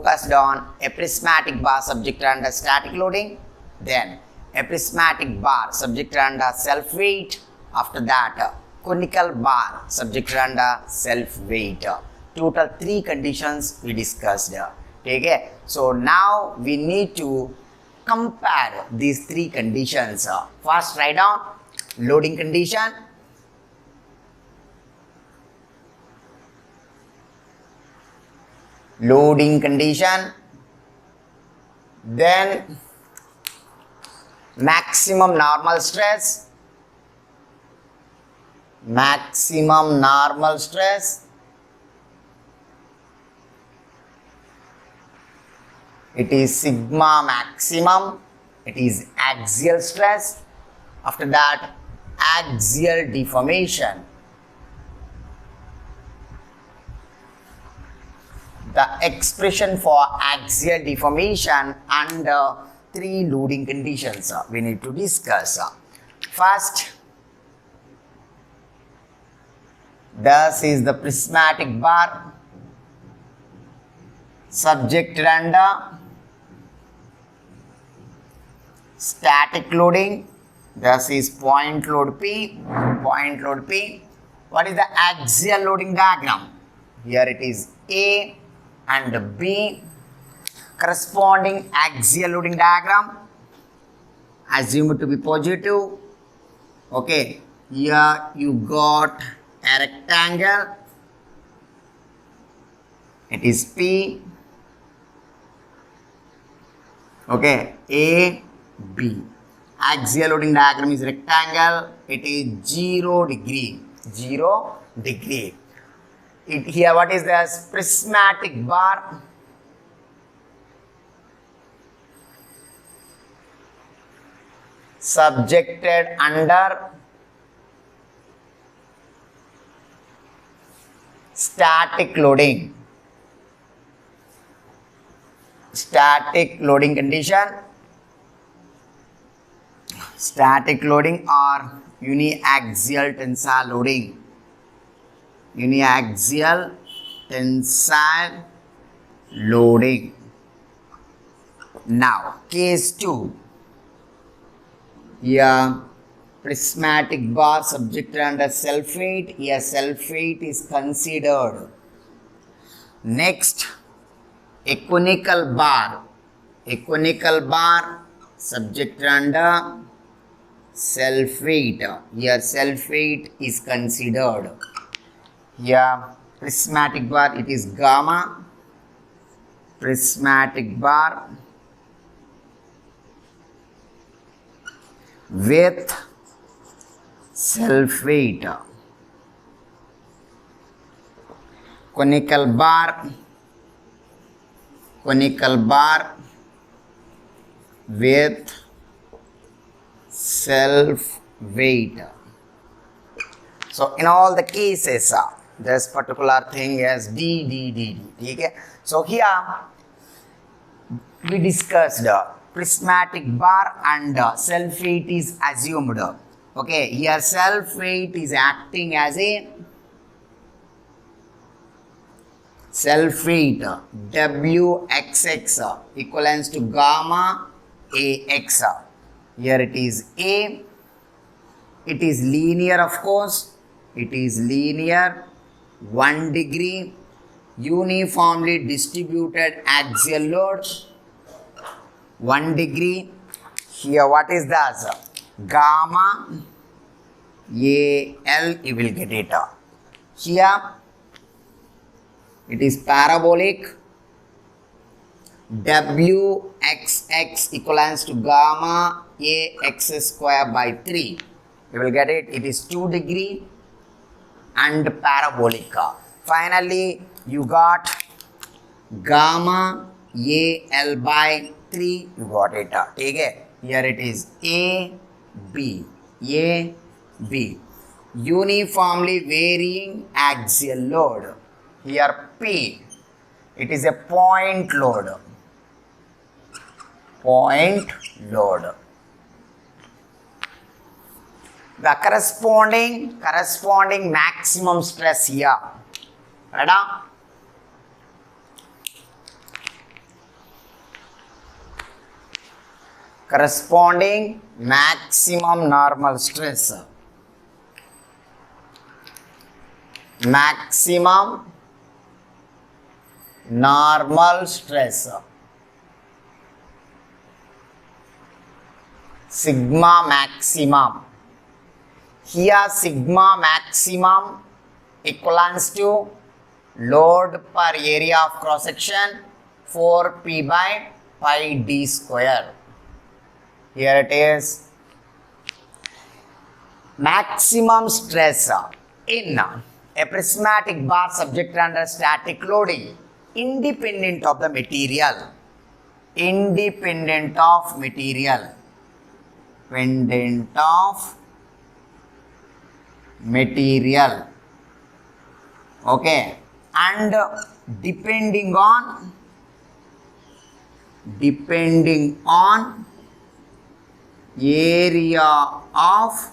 focused on a prismatic bar subjected under static loading, then a prismatic bar subjected under self-weight, after that conical bar subjected under self-weight. Total 3 conditions we discussed. Okay? So now we need to compare these 3 conditions. First write down loading condition, then maximum normal stress, it is sigma maximum, it is axial stress, after that axial deformation. The expression for axial deformation under 3 loading conditions we need to discuss. First, this is the prismatic bar subjected under static loading. This is point load P. What is the axial loading diagram? Here it is A and B. Corresponding axial loading diagram assumed to be positive. Okay, here you got a rectangle. It is P. Okay, A, B. Axial loading diagram is rectangle. It is 0 degree. Here what is this? Prismatic bar. Subjected under static loading. Static loading condition. Static loading or uniaxial tensile loading. Uniaxial tensile loading. Now, case 2. Here, prismatic bar subjected under self-weight. Here, self-weight is considered. Next, a conical bar subjected under self-weight. Here, self-weight is considered. Here, prismatic bar, it is gamma. Prismatic bar with self-weight. Conical bar with self-weight. So in all the cases, this particular thing is D. Okay? So here we discussed prismatic bar and self-weight is assumed. Okay, here self-weight is acting as a self-weight WXX equivalents to gamma AX. Here it is A. It is linear, of course. It is linear, 1 degree, uniformly distributed axial load, 1 degree. Here what is this? Gamma AL, you will get it. Here it is parabolic, WXX equivalents to gamma AX square by 3. You will get it. It is 2 degree and parabolic. Finally, you got gamma AL by 3. You got it. Okay. Here it is AB. Uniformly varying axial load. Here P. It is a point load. The corresponding maximum stress here. Right? corresponding maximum normal stress. Maximum normal stress. Sigma maximum. Here sigma maximum equals to load per area of cross section 4p by pi d square. Here it is. Maximum stress in a prismatic bar subject under static loading independent of the material. Independent of material. Independent of material. Okay. And depending on area of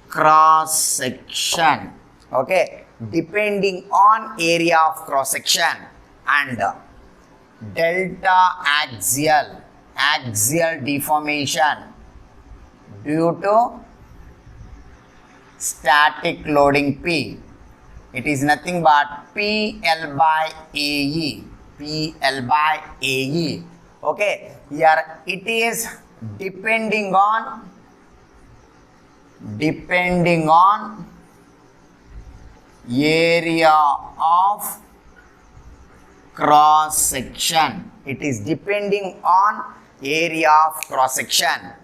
cross section. Okay, depending on area of cross section and delta axial deformation due to static loading P. It is nothing but PL by AE. PL by AE. Okay, here it is depending on area of cross section. It is depending on area of cross section.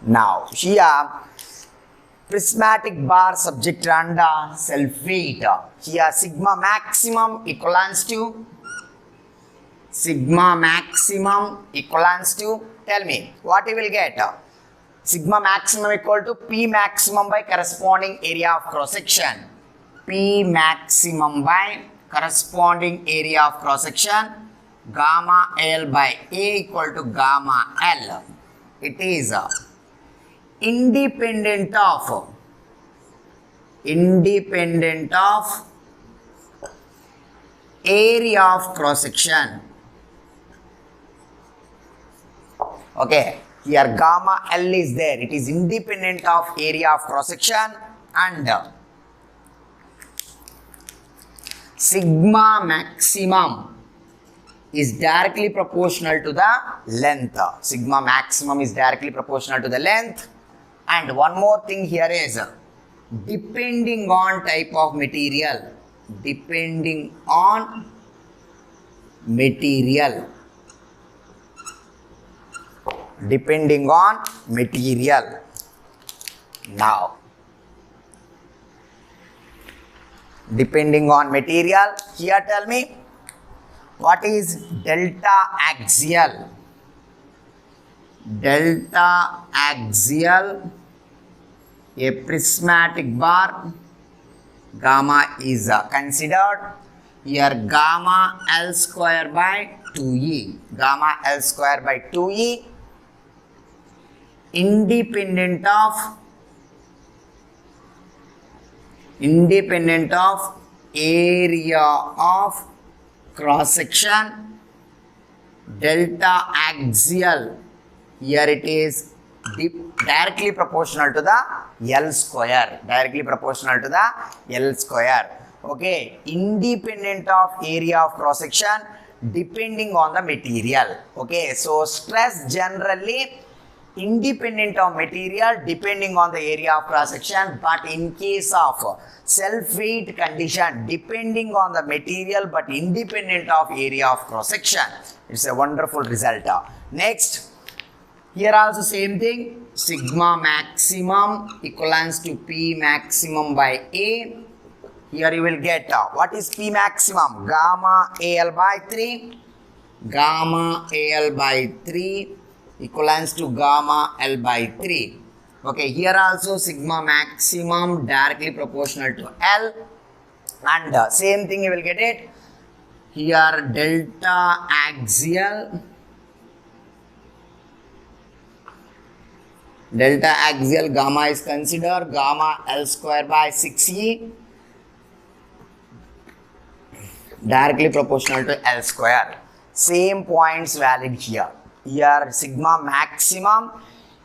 Now here prismatic bar subject under self weight. Here sigma maximum equals to tell me what you will get. Sigma maximum equal to P maximum by corresponding area of cross section. P maximum by corresponding area of cross section, gamma L by A equal to gamma L. It is independent of area of cross section. Okay, here gamma L is there. It is independent of area of cross section and sigma maximum is directly proportional to the length. Sigma maximum is directly proportional to the length. And one more thing here is depending on type of material. Depending on material. Now, depending on material, here tell me what is delta axial. Delta axial, a prismatic bar, gamma is considered. Here gamma L square by 2E. Gamma L square by 2E independent of area of cross section. Delta axial, here it is directly proportional to the L square. Okay, independent of area of cross section depending on the material. Okay, so stress generally independent of material depending on the area of cross section, but in case of self weight condition depending on the material but independent of area of cross section. It's a wonderful result. Next, here also same thing, sigma maximum equals to P maximum by A. Here you will get what is P maximum? Gamma AL by 3. Gamma AL by 3 equals to gamma L by 3. Okay, here also sigma maximum directly proportional to L, and same thing you will get it. Here delta axial, gamma is considered, gamma L square by 6E. directly proportional to L square. Same points valid here. Here sigma maximum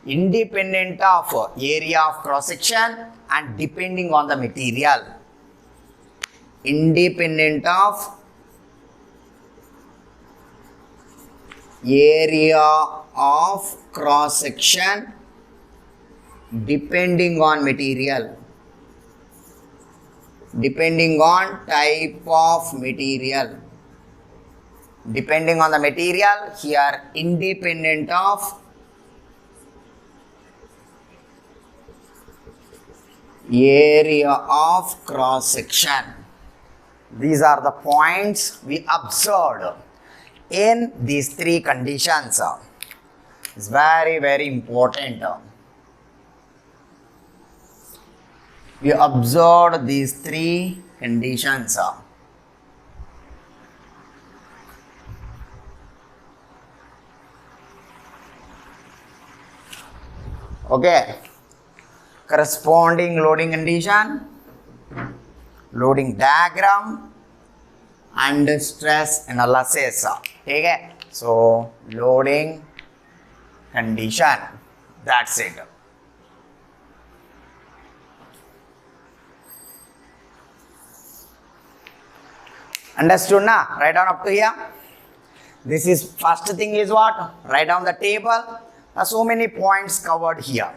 independent of area of cross section and depending on the material. Independent of area of cross section depending on material, depending on type of material, depending on the material. Here independent of area of cross section. These are the points we observed in these three conditions. It's very, very important. We observed these three conditions. Okay. Corresponding loading condition, loading diagram and stress analysis. Okay. So loading condition, that's it. Understood na? Write down up to here. This is first thing is what? Write down the table. So many points covered here.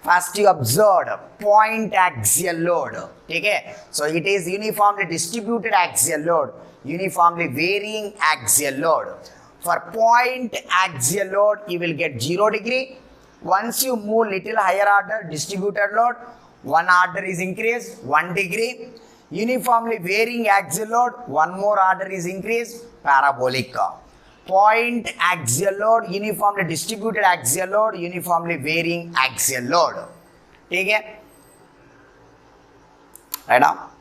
First you observed point axial load. Okay? So it is uniformly distributed axial load, uniformly varying axial load. For point axial load you will get 0 degree. Once you move little higher order distributed load, one order is increased 1 degree. Uniformly varying axial load, one more order is increased, parabolic. Point axial load, uniformly distributed axial load, uniformly varying axial load. Okay? Right now.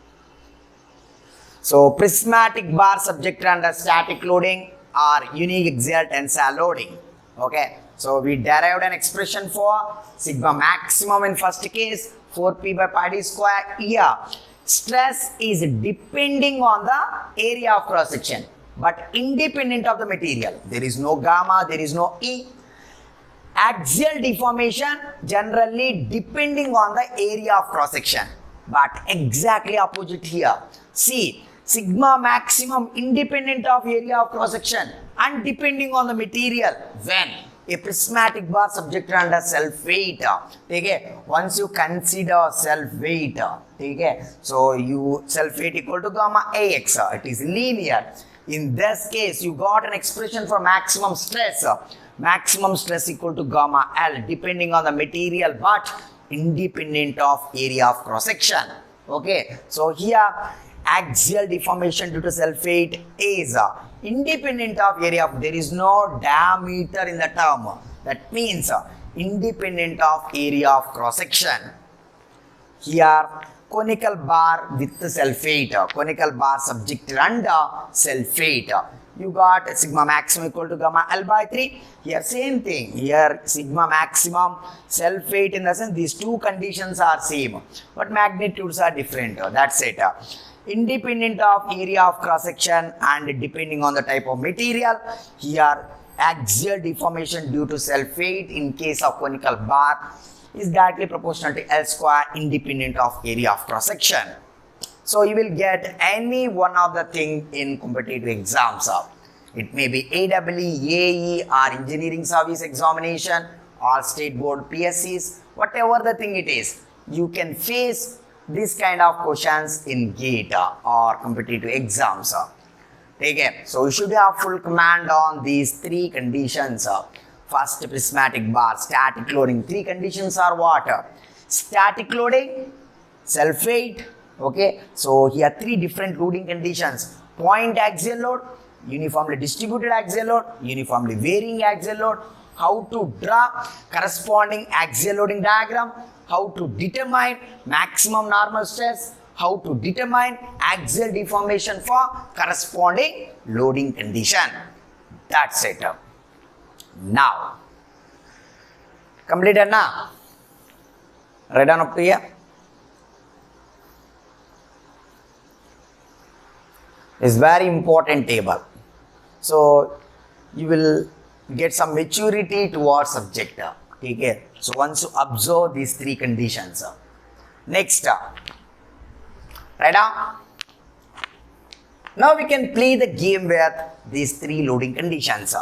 So prismatic bar subject under static loading or unique axial tensile loading. Okay? So we derived an expression for sigma maximum in first case, 4p by pi d square. Here, stress is depending on the area of cross section, but independent of the material. There is no gamma, there is no E. Axial deformation generally depending on the area of cross section, but exactly opposite here. See, sigma maximum independent of area of cross section and depending on the material when a prismatic bar subjected under self weight. Okay, once you consider self weight, okay, so you self weight equal to gamma AX, it is linear. In this case, you got an expression for maximum stress. Maximum stress equal to gamma L depending on the material but independent of area of cross section. Okay, so here axial deformation due to self weight is independent of area of, there is no diameter in the term. That means independent of area of cross section. Here conical bar with self weight, conical bar subjected under self weight. You got sigma maximum equal to gamma L by 3. Here same thing. Here sigma maximum, self weight, in the sense these two conditions are same, but magnitudes are different. That's it. Independent of area of cross section and depending on the type of material. Here axial deformation due to self weight in case of conical bar is directly proportional to L square independent of area of cross section. So you will get any one of the thing in competitive exams. It may be AEE, AE or engineering service examination or state board PSCs, whatever the thing it is. You can face this kind of questions in GATE or competitive exams. Okay, so you should have full command on these three conditions. First, prismatic bar, static loading. Three conditions are what? Static loading, self weight. Okay, so here three different loading conditions. Point axial load, uniformly distributed axial load, uniformly varying axial load. How to draw corresponding axial loading diagram, how to determine maximum normal stress, how to determine axial deformation for corresponding loading condition. That's it. Now, completed now. Write down up to here. is very important table. So you will get some maturity towards subject. Okay. So once you observe these three conditions. Next, right now. Now we can play the game with these three loading conditions.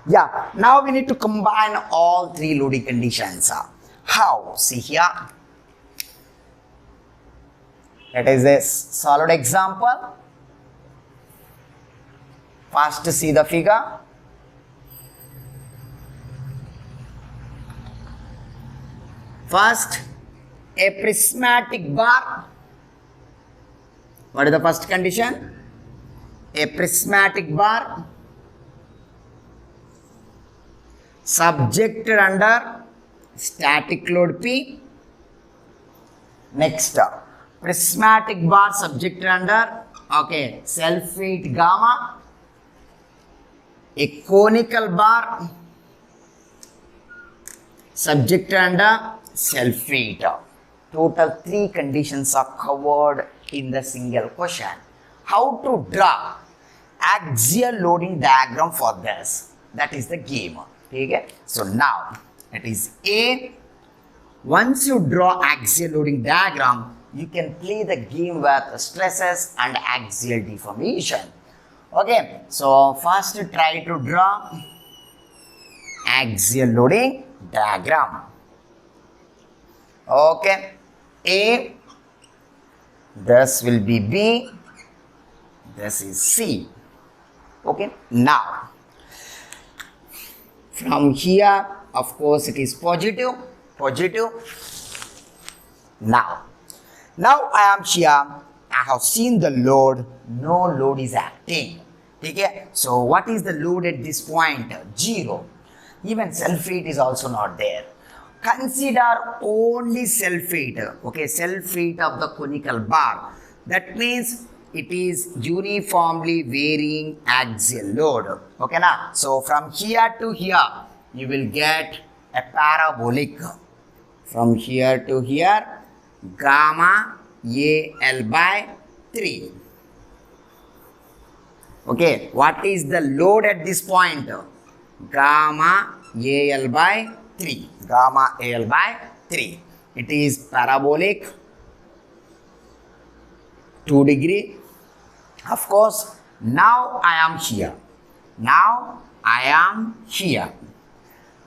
Yeah, now we need to combine all three loading conditions. How? See here. That is a solid example. First, see the figure. First, a prismatic bar. What is the first condition? A prismatic bar subjected under static load P. Next, prismatic bar subjected under, okay, self-weight gamma. A conical bar subjected under self-weight. Total three conditions are covered in the single question. How to draw axial loading diagram for this? That is the game. Okay? So now it is A. Once you draw axial loading diagram, you can play the game with stresses and axial deformation. Okay, so first try to draw axial loading diagram. Okay, A, this will be B, this is C. Okay, now from here, of course, it is positive. Now I am here. I have seen the load. No load is acting. Okay? So what is the load at this point? 0. Even self-weight is also not there. Consider only self-weight. Okay, self-weight of the conical bar. That means it is uniformly varying axial load. Okay, na? So from here to here, you will get a parabolic. From here to here, gamma AL by 3. Okay, what is the load at this point? Gamma AL by 3. Gamma AL by 3. It is parabolic, 2 degree. Of course, now I am here. I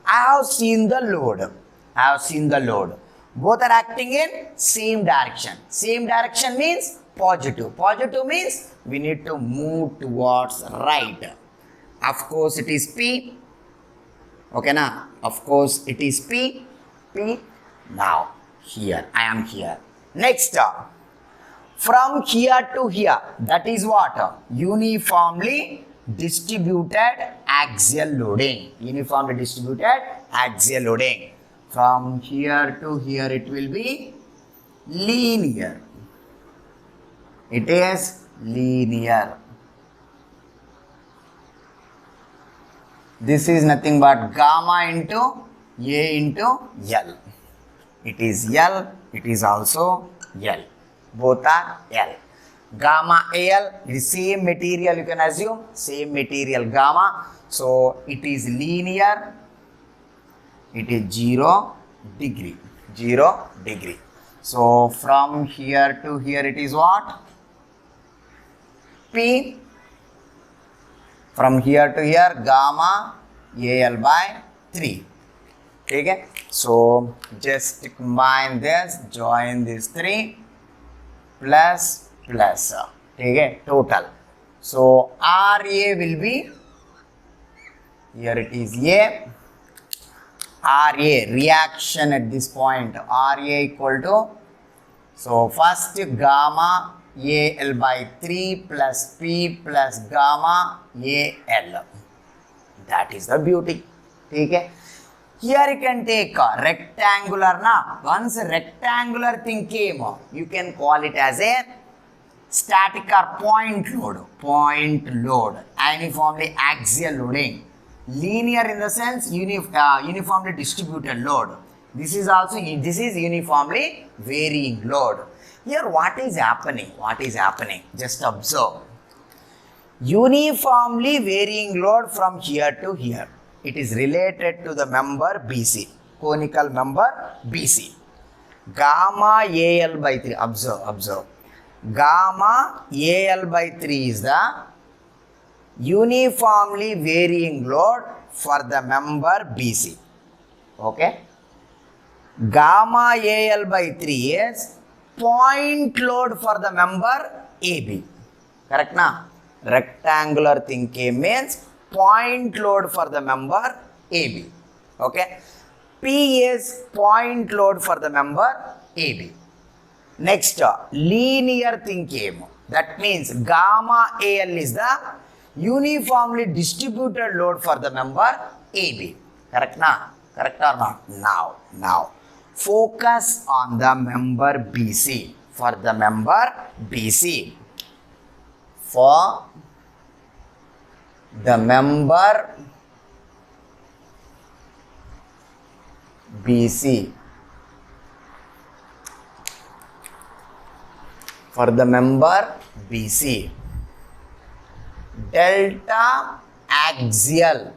have seen the load. Both are acting in same direction. Same direction means positive. Positive means we need to move towards right. Of course, it is P. Okay, na? Of course, it is P. Now, here. I am here. Next, from here to here, that is what? Uniformly distributed axial loading. From here to here, it will be linear. It is linear. This is nothing but gamma into A into L. It is L. It is also L. Both are L. Gamma AL is same material, you can assume. Same material gamma. So it is linear. It is 0 degree. So from here to here, it is what? P. From here to here, gamma AL by 3. Okay? So just combine this, join these three plus plus. ठीक है, total. So RA will be, here it is A. RA, reaction at this point, RA equal to, so first gamma AL by 3 plus P plus gamma AL. That is the beauty. ठीक है. Here you can take a rectangular na. Once a rectangular thing came, you can call it as a static or point load. Point load. Uniformly axial loading. Linear in the sense uniformly distributed load. This is uniformly varying load. Here what is happening? Just observe. Uniformly varying load from here to here. It is related to the member BC, conical member BC. Gamma AL by 3, observe. Gamma AL by 3 is the uniformly varying load for the member BC. Okay. Gamma AL by 3 is point load for the member AB. Correct na? Rectangular thing K means point load for the member AB. Okay. P is point load for the member AB. Next, linear thing came. That means gamma AL is the uniformly distributed load for the member AB. Correct na? Correct or not? Now, focus on the member BC. For the member BC. For the member BC. For the member BC. Delta axial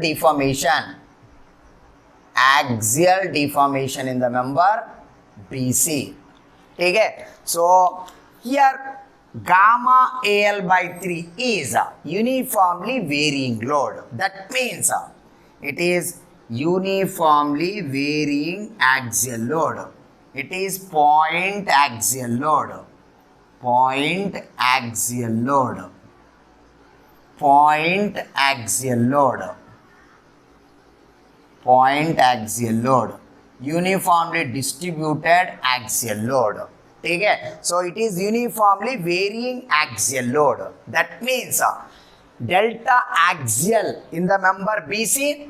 deformation. Axial deformation in the member BC. ठीक है. So here gamma AL by 3 is uniformly varying load. That means it is uniformly varying axial load. It is point axial load. Point axial load. Point axial load. Point axial load. Uniformly distributed axial load. ठीक है. So it is uniformly varying axial load. That means delta axial in the member BC,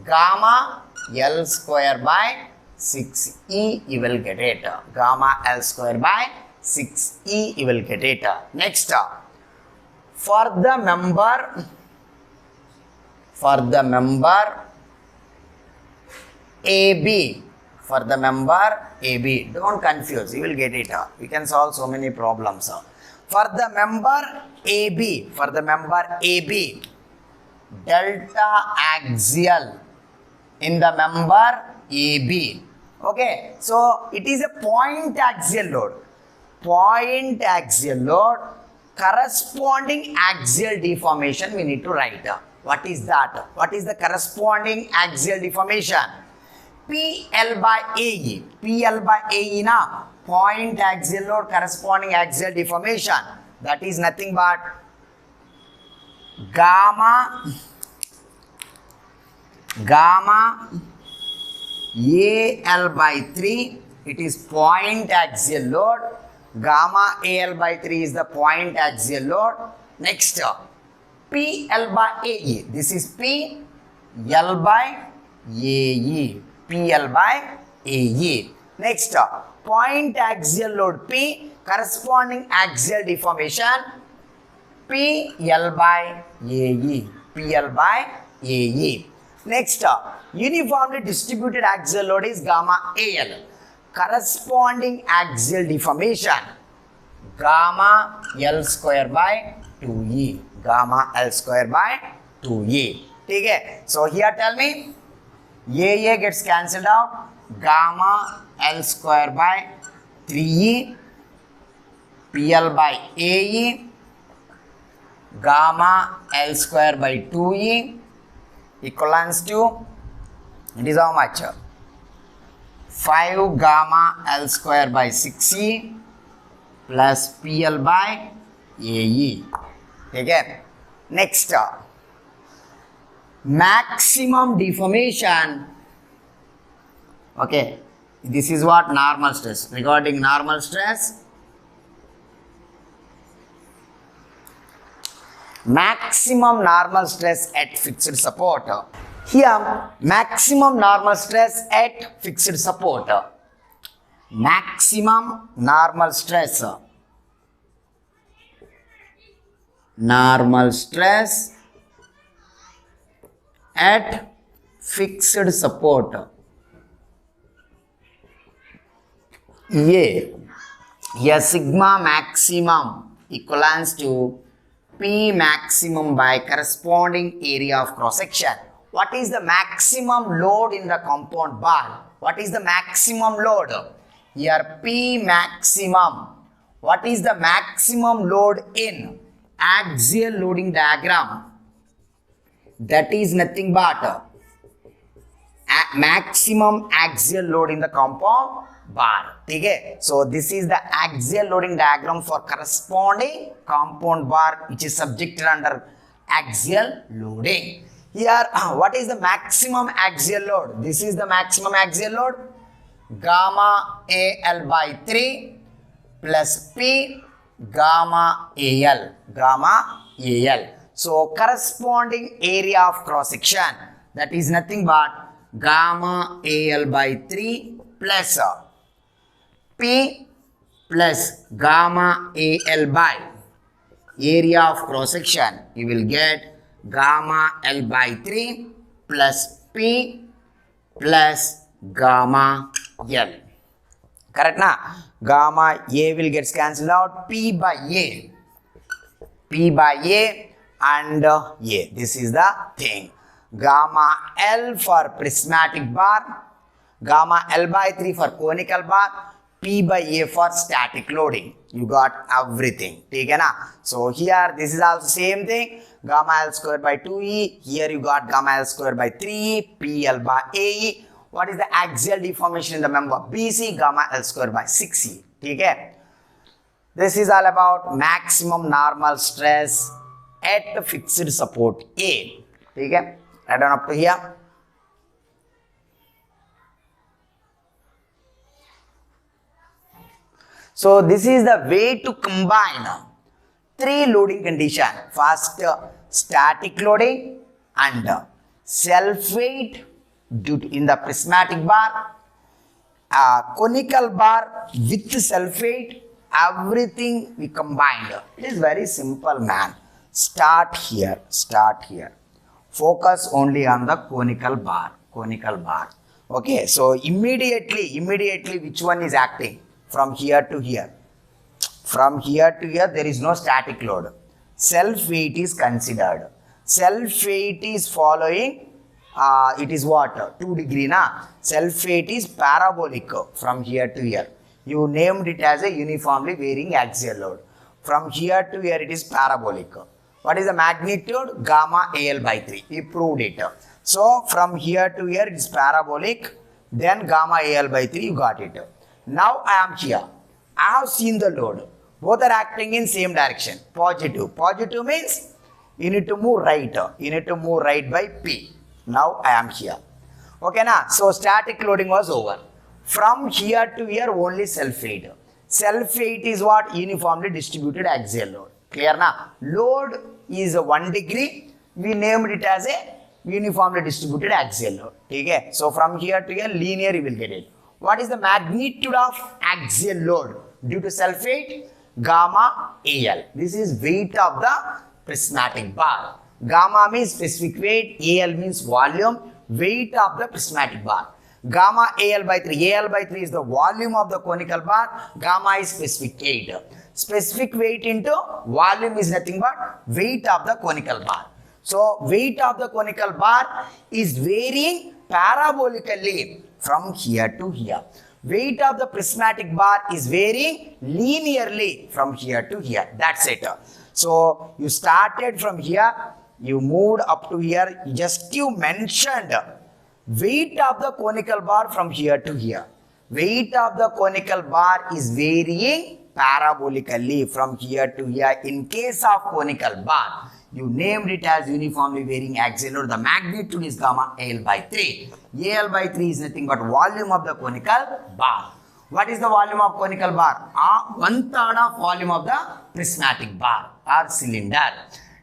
gamma L square by 6E, you will get it. Gamma L square by 6E, you will get it. Next, for the member AB, for the member AB, don't confuse, you will get it. You can solve so many problems. For the member AB, delta axial in the member AB. Okay, so it is a point axial load. Point axial load, corresponding axial deformation we need to write. What is that? What is the corresponding axial deformation? PL by AE. PL by AE na, point axial load, corresponding axial deformation. That is nothing but gamma AL by 3. It is point axial load. Gamma AL by 3 is the point axial load. Next, PL by AE. This is PL by AE. PL by AE. Next, point axial load P, corresponding axial deformation PL by AE. PL by AE. Next, uniformly distributed axial load is gamma AL. Corresponding axial deformation gamma L square by 2E. Gamma L square by 2E. ठीक है. So here tell me, AA gets cancelled out. Gamma L square by 3E. PL by AE. Gamma L square by 2E equals to It is how much? 5 gamma L square by 6E plus PL by AE. Again, next, maximum deformation. Okay, this is what normal stress. Regarding normal stress, maximum normal stress at fixed support. Here, maximum normal stress at fixed support. Maximum normal stress. Normal stress at fixed support. A sigma maximum equals to P maximum by corresponding area of cross section. What is the maximum load in the compound bar? What is the maximum load? Here P maximum. What is the maximum load in axial loading diagram? That is nothing but maximum axial load in the compound bar. Okay? So this is the axial loading diagram for corresponding compound bar which is subjected under axial loading. Here, what is the maximum axial load? This is the maximum axial load. Gamma AL by 3 plus P gamma AL. Gamma AL. So, corresponding area of cross section, that is nothing but gamma AL by 3 plus P plus gamma AL by area of cross section. You will get gamma L by 3 plus P plus gamma L. Correct na? Gamma A will get cancelled out. P by A. P by A and A. This is the thing. Gamma L for prismatic bar. Gamma L by 3 for conical bar. P by A for static loading. You got everything. Okay, na? So here this is also same thing. Gamma L square by 2E. Here you got gamma L square by 3E. PL by AE. What is the axial deformation in the member BC? Gamma L square by 6E. Okay. This is all about maximum normal stress at fixed support A. Okay. Right on up to here. So this is the way to combine three loading condition. First, static loading and self weight due to in the prismatic bar, conical bar with self weight, everything we combined. It is very simple, man. Start here. Focus only on the conical bar. Okay, so immediately which one is acting? From here to here. From here to here, there is no static load. Self weight is considered. Self weight is following, it is what? 2 degree, na? Self weight is parabolic from here to here. You named it as a uniformly varying axial load. From here to here, it is parabolic. What is the magnitude? Gamma AL by 3. We proved it. So, from here to here, it is parabolic. Then gamma AL by 3, you got it. Now I am here. I have seen the load. Both are acting in same direction. Positive. Positive means you need to move right. You need to move right by P. Now I am here. Okay, na? So static loading was over. From here to here only self weight. Self weight is what? Uniformly distributed axial load. Clear na? Load is 1 degree. We named it as a uniformly distributed axial load. Okay? So from here to here linear you will get it. What is the magnitude of axial load due to self weight? Gamma AL. This is weight of the prismatic bar. Gamma means specific weight, AL means volume, weight of the prismatic bar. Gamma AL by 3. AL by 3 is the volume of the conical bar. Gamma is specific weight. Specific weight into volume is nothing but weight of the conical bar. So, weight of the conical bar is varying parabolically from here to here. Weight of the prismatic bar is varying linearly from here to here. That's it. So, you started from here, you moved up to here, just you mentioned weight of the conical bar from here to here. Weight of the conical bar is varying parabolically from here to here. In case of conical bar, you named it as uniformly varying axial load. The magnitude is gamma AL by 3. AL by 3 is nothing but volume of the conical bar. What is the volume of conical bar? 1/3 of volume of the prismatic bar or cylinder.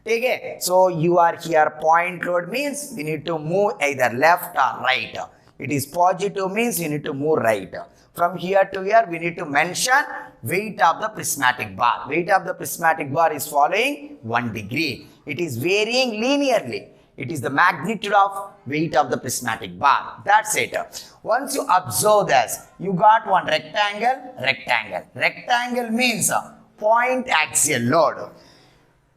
Okay, so you are here, point load means we need to move either left or right. It is positive means you need to move right. From here to here we need to mention weight of the prismatic bar. Weight of the prismatic bar is following 1 degree. It is varying linearly. It is the magnitude of weight of the prismatic bar. That's it. Once you observe this, you got one rectangle, rectangle. Rectangle means point axial load.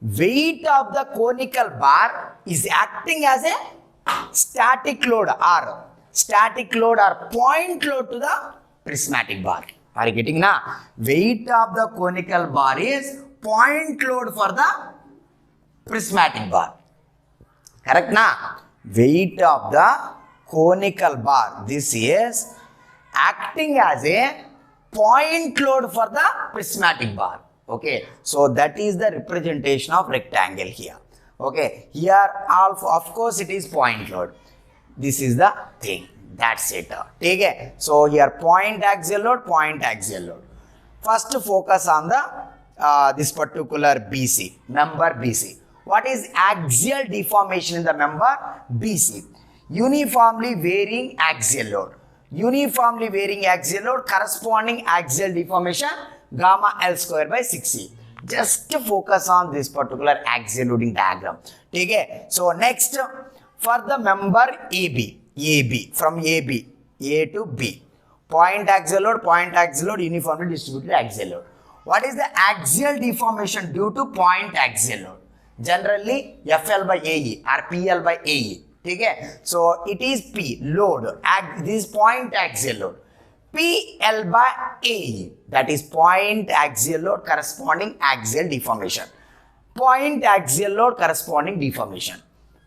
Weight of the conical bar is acting as a static load or point load to the prismatic bar. Are you getting now? Weight of the conical bar is point load for the prismatic bar. Correct na? Weight of the conical bar, this is acting as a point load for the prismatic bar. Okay, so that is the representation of rectangle here. Okay, here of course it is point load. This is the thing. That's it. Take it. So here point axial load, point axial load. First focus on the this particular BC, member BC. What is axial deformation in the member BC? Uniformly varying axial load. Uniformly varying axial load, corresponding axial deformation gamma L square by 6e. Just focus on this particular axial loading diagram. Okay, so next for the member AB from AB, A to B. Point axial load, uniformly distributed axial load. What is the axial deformation due to point axial load? Generally FL by AE or PL by AE. Okay, so it is P load, this point axial load. PL by AE, that is point axial load corresponding axial deformation. Point axial load corresponding deformation.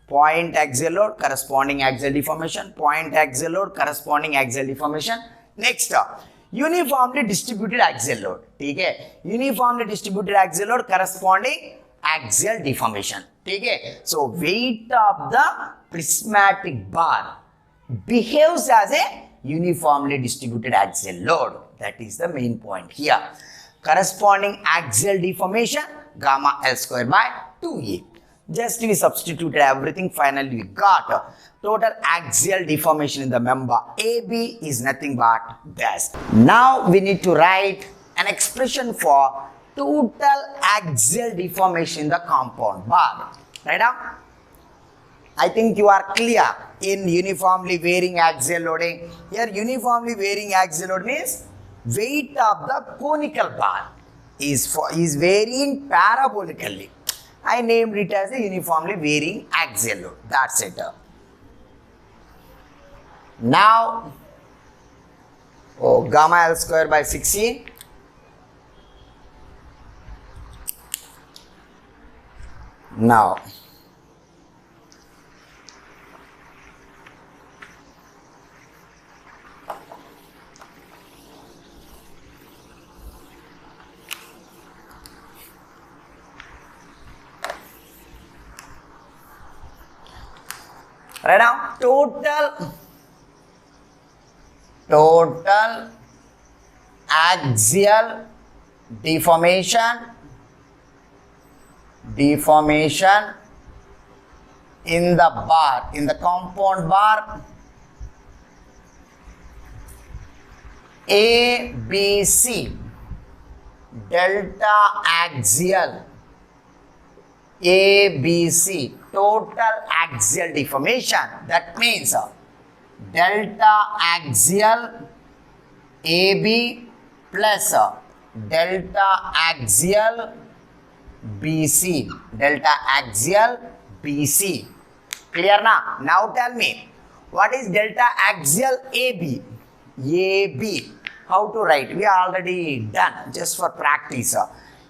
Point axial load corresponding axial deformation. Point axial load corresponding axial deformation. Next, uniformly distributed axial load. Okay, uniformly distributed axial load corresponding axial deformation. Okay, so weight of the prismatic bar behaves as a uniformly distributed axial load. That is the main point here. Corresponding axial deformation gamma L square by 2e. Just we substituted everything, finally we got total axial deformation in the member AB is nothing but this. Now we need to write an expression for total axial deformation in the compound bar. Right now, I think you are clear in uniformly varying axial loading. Here uniformly varying axial load means weight of the conical bar is varying parabolically. I named it as a uniformly varying axial load. That's it. Now, gamma L square by 6e. Now, right now, total axial deformation in the bar, in the compound bar ABC, delta axial ABC, total axial deformation. That means delta axial AB plus delta axial BC, delta axial BC. Clear now? Now tell me, what is delta axial AB? AB. How to write? We are already done, just for practice.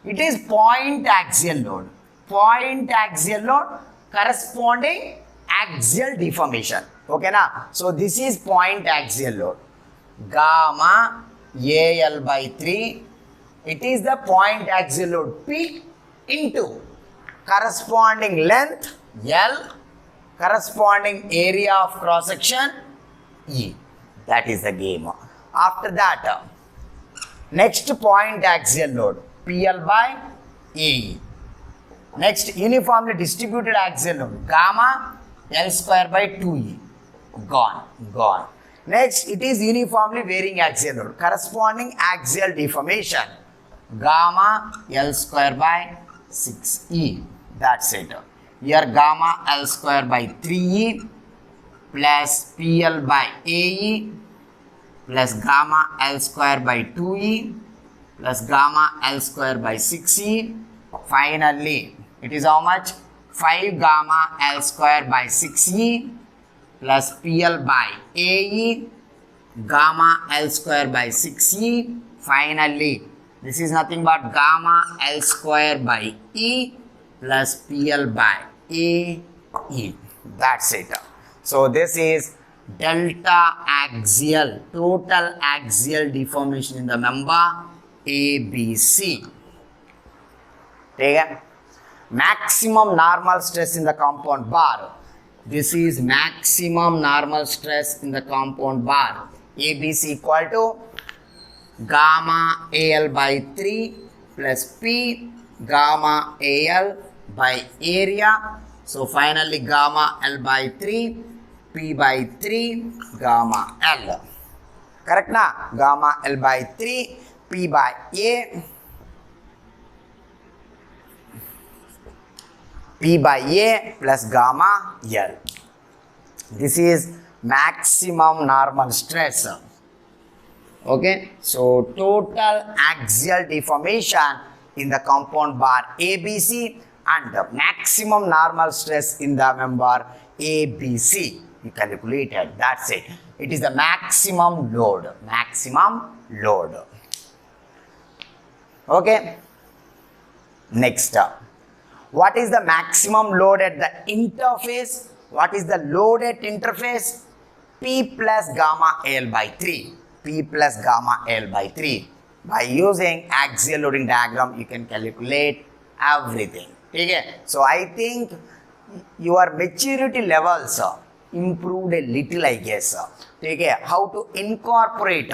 It is point axial load. Point axial load corresponding axial deformation. Okay na? So this is point axial load. Gamma AL by 3. It is the point axial load P into corresponding length L, corresponding area of cross section E. That is the game. After that, next point axial load PL by AE. Next, uniformly distributed axial load gamma L square by 2E. Gone. Next, it is uniformly varying axial load, corresponding axial deformation gamma L square by 6E. That's it. Here gamma L square by 3E plus PL by AE plus gamma L square by 2E plus gamma L square by 6E. Finally, it is how much? 5 gamma L square by 6E plus PL by AE gamma L square by 6E. Finally, this is nothing but gamma L square by E plus PL by AE. That's it. So this is delta axial, total axial deformation in the member ABC. Take it. Maximum normal stress in the compound bar. This is maximum normal stress in the compound bar. ABC equal to gamma AL by 3 plus P gamma AL by area. So finally gamma L by 3, P by 3, gamma L. Correct na? Gamma L by 3, P by A, P by A plus gamma L. This is maximum normal stress. Okay, so total axial deformation in the compound bar ABC and the maximum normal stress in the member ABC. You calculated, that's it. It is the maximum load. Okay, next up. What is the maximum load at the interface? What is the load at interface? P plus gamma L by 3. P plus gamma L by 3. By using axial loading diagram, you can calculate everything. Okay? So I think your maturity levels improved a little, I guess. Okay? How to incorporate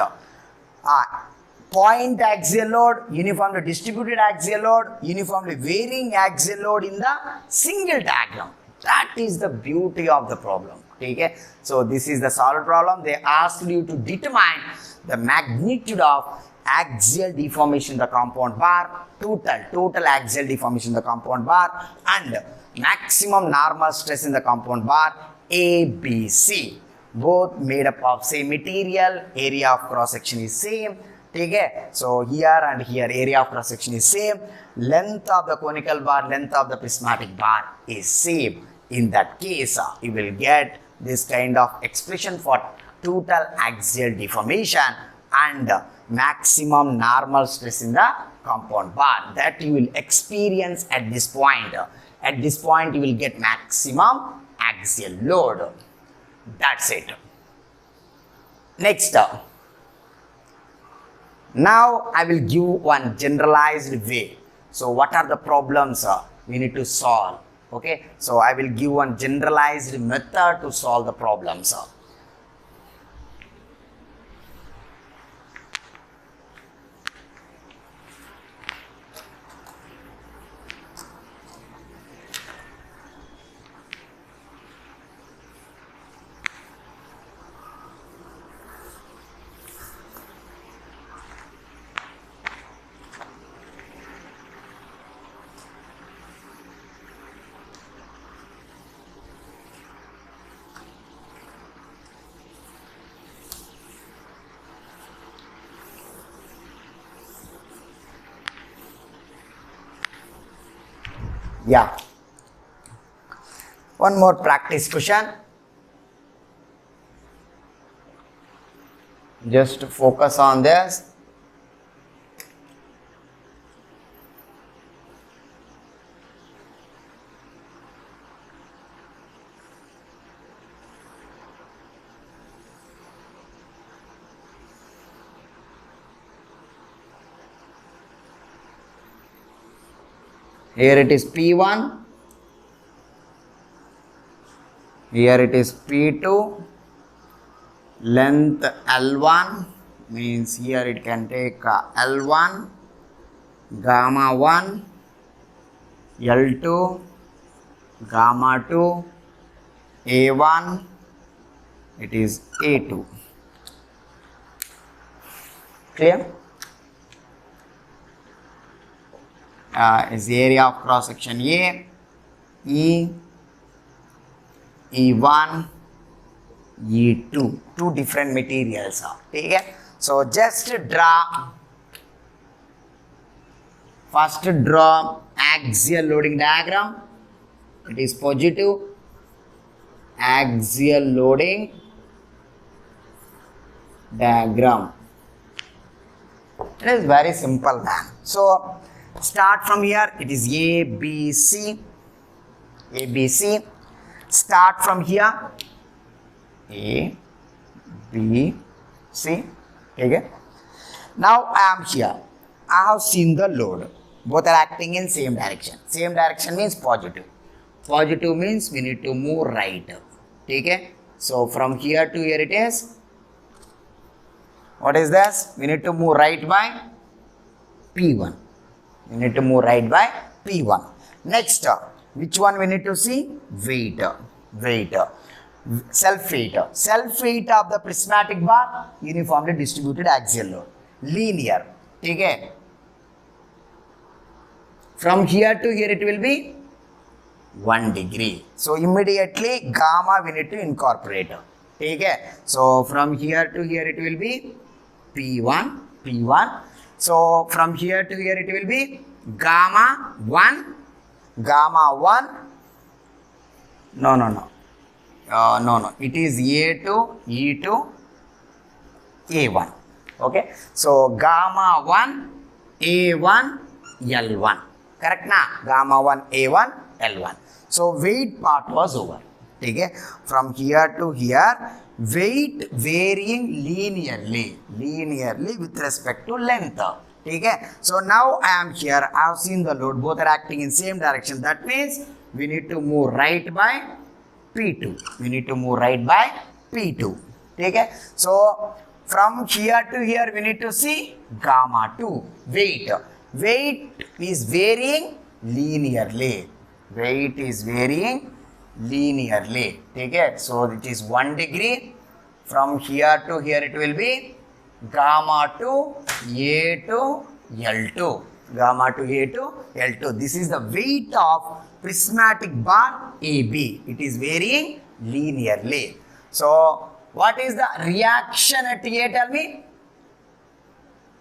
point axial load, uniformly distributed axial load, uniformly varying axial load in the single diagram. That is the beauty of the problem. Okay? So this is the solved problem. They asked you to determine the magnitude of axial deformation in the compound bar, total axial deformation in the compound bar, and maximum normal stress in the compound bar ABC. Both made up of same material, area of cross section is same. Okay? So here and here area of cross section is same, length of the conical bar, length of the prismatic bar is same. In that case, you will get this kind of expression for total axial deformation and maximum normal stress in the compound bar that you will experience at this point. At this point, you will get maximum axial load. That's it. Next. Now I will give one generalized way. So what are the problems we need to solve? Okay, so I will give one generalized method to solve the problems. Yeah. One more practice question. Just focus on this. Here it is P1. Here it is P2. Length L1 means here it can take L1, gamma 1, L2, gamma 2, A1, it is A2. Clear? Is the area of cross section A, E, E1, E2, two different materials. Okay? So just first draw axial loading diagram. It is positive axial loading diagram. It is very simple, man. So start from here. It is A, B, C. A, B, C. Start from here. A, B, C. Okay. Now I am here. I have seen the load. Both are acting in same direction. Same direction means positive. Positive means we need to move right. Okay. So from here to here it is. What is this? We need to move right by P1. We need to move right by P1. Next, which one we need to see? Weight. Weight. Self-weight. Self-weight of the prismatic bar, uniformly distributed axial load. Linear. Okay. From here to here it will be 1 degree. So immediately gamma we need to incorporate. Okay. So from here to here it will be P1. P1. So from here to here it will be gamma 1. Gamma 1. No. No. It is A2, E2, A1. Okay. So gamma 1, A1, L1. Correct na? Gamma 1, A1, L1. So weight part was over. Okay. From here to here, weight varying linearly with respect to length. Okay. So now I am here. I have seen the load. Both are acting in same direction. That means we need to move right by P2. We need to move right by P2. Okay. So from here to here we need to see gamma 2. Weight. Weight is varying linearly. Weight is varying linearly. Okay. So it is 1 degree. From here to here it will be gamma 2 A2 L2. Gamma 2 A2 L2. This is the weight of prismatic bar AB. It is varying linearly. So what is the reaction at A? Tell me.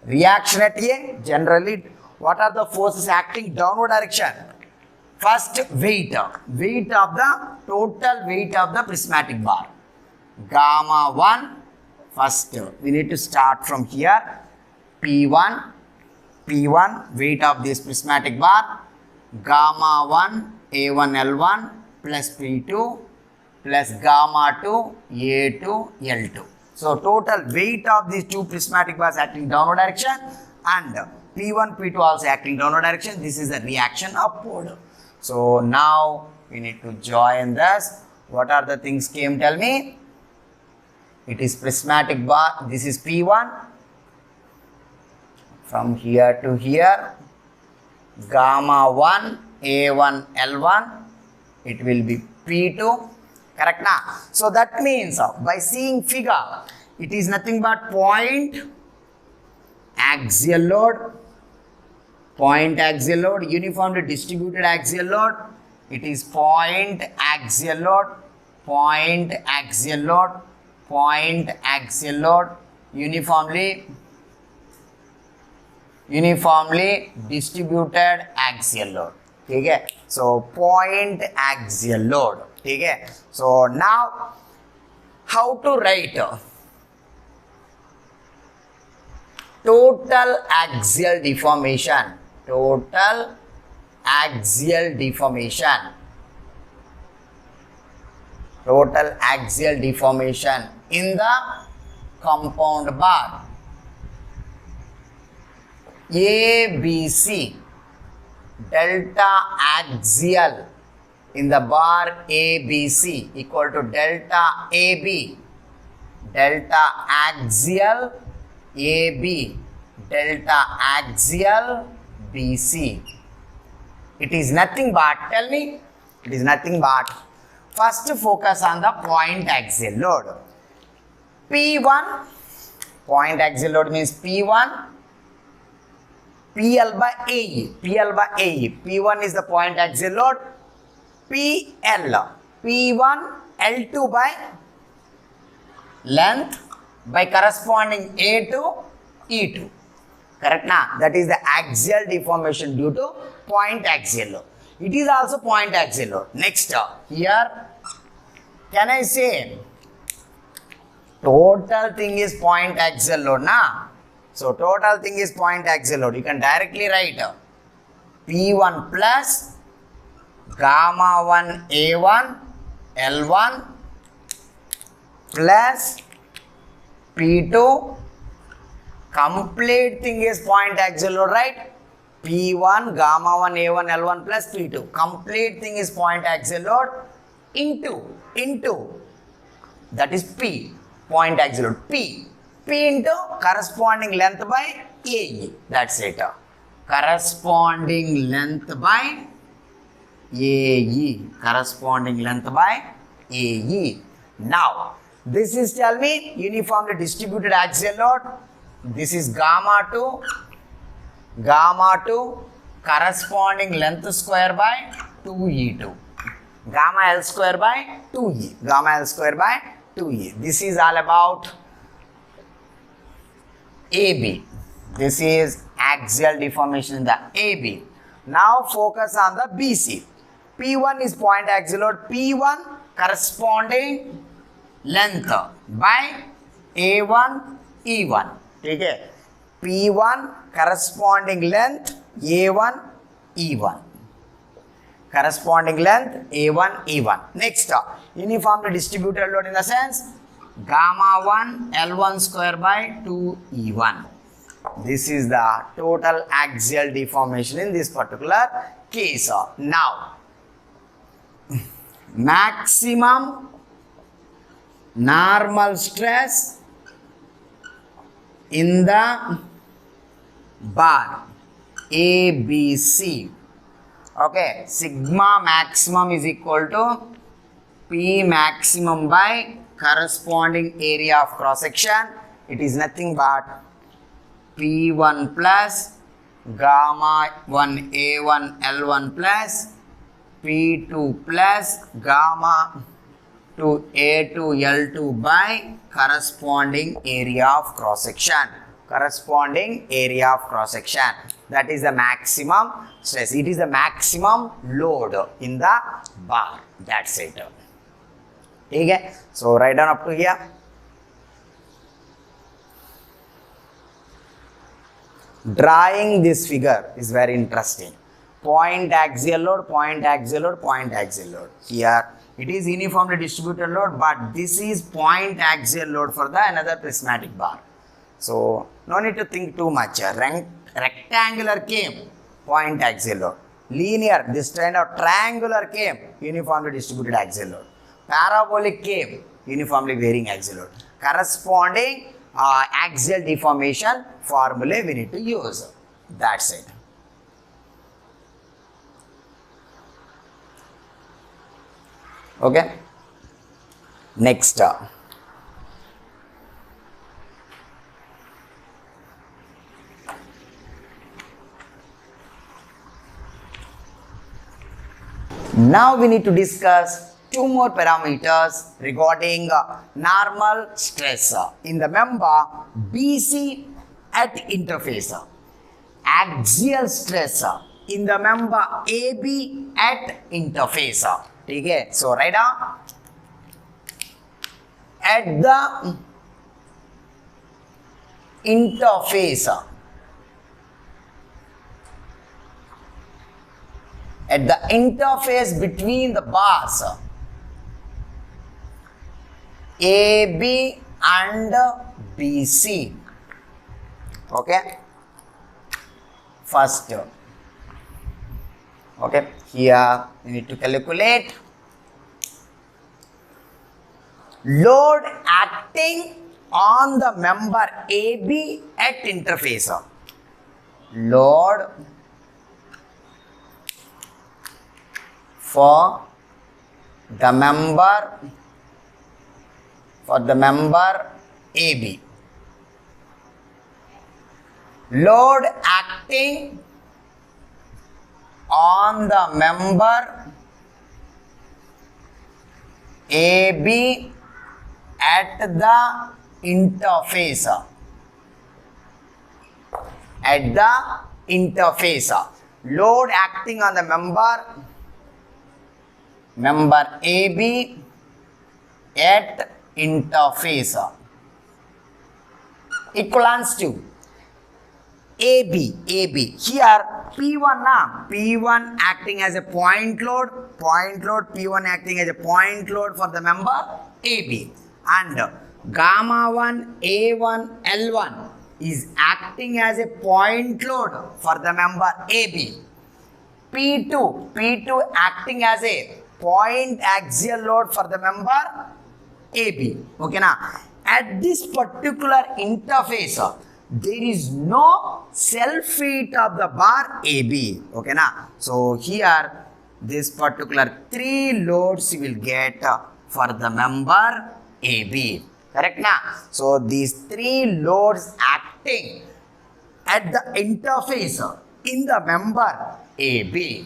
Reaction at A, generally what are the forces acting downward direction? First, weight. Weight of the total weight of the prismatic bar. Gamma 1. First, we need to start from here. P1. P1, weight of this prismatic bar. Gamma 1, A1, L1 plus P2 plus gamma 2, A2, L2. So, total weight of these two prismatic bars acting downward direction and P1, P2 also acting downward direction. This is the reaction upward. So, now we need to join this. What are the things came? Tell me. It is prismatic bar. This is P1. From here to here, gamma 1, A1, L1, it will be P2. Correct na? So that means by seeing figure, it is nothing but point axial load, uniformly distributed axial load. It is point axial load, uniformly distributed axial load. Okay. So point axial load. Okay. So now how to write total axial deformation? Total axial deformation in the compound bar. ABC. delta axial in the bar ABC equal to delta AB, delta axial AB, delta axial BC. It is nothing but, tell me, it is nothing but, first focus on the point axial load. P1, point axial load means P1, PL by AE, PL by AE. P1 is the point axial load, PL, P1 L2 by length by corresponding A to E2. Correct na? That is the axial deformation due to point axial load. It is also point axial load. Next, here, can I say total thing is point axial load na? So total thing is point axial load. You can directly write P1 plus gamma 1 A1 L1 plus P2, complete thing is point axial load, right? P1 gamma 1 A1 L1 plus P2, complete thing is point axial load into that is P, point axial load, P into corresponding length by AE, that's it. Corresponding length by AE, corresponding length by AE. Now this is, tell me, uniformly distributed axial load. This is gamma 2 corresponding length square by 2E2, gamma L square by 2E, gamma L square by 2E. This is all about AB. This is axial deformation in the AB. Now focus on the BC. P1 is point axial load, P1 corresponding length by A1 E1. Okay. P1 corresponding length A1 E1. Corresponding length A1 E1. Next, uniformly distributed load in the sense gamma 1 L1 square by 2 E1. This is the total axial deformation in this particular case. Now, maximum normal stress in the bar ABC. Okay, sigma maximum is equal to P maximum by corresponding area of cross section. It is nothing but P1 plus gamma 1 A1 L1 plus P2 plus gamma 2 A2 L2 by corresponding area of cross section. Corresponding area of cross section. That is the maximum stress. It is the maximum load in the bar. That's it. Okay. So write down up to here. Drawing this figure is very interesting. Point axial load, point axial load, point axial load. Here it is uniformly distributed load, but this is point axial load for the another prismatic bar. So no need to think too much. Rectangular came, point axial load. Linear, this kind of triangular came, uniformly distributed axial load. Parabolic came, uniformly varying axial load. Corresponding axial deformation formula we need to use. That's it. Okay. Next. Now we need to discuss two more parameters regarding normal stress in the member BC at interface, axial stress in the member AB at interface. Okay, so write down at the interface. At the interface between the bars AB and BC. Okay. First, Okay, here we need to calculate load acting on the member AB at interface. Load for the member AB. Load acting on the member AB at the interface. At the interface. Load acting on the member AB at interface equivalents to AB. Here P1 acting as a point load, P1 acting as a point load for the member AB, and gamma 1 A1 L1 is acting as a point load for the member AB. P2 acting as a point axial load for the member AB. Okay now, at this particular interface there is no self weight of the bar AB. Okay now, so here this particular 3 loads you will get for the member AB. Correct now? So these 3 loads acting at the interface in the member AB.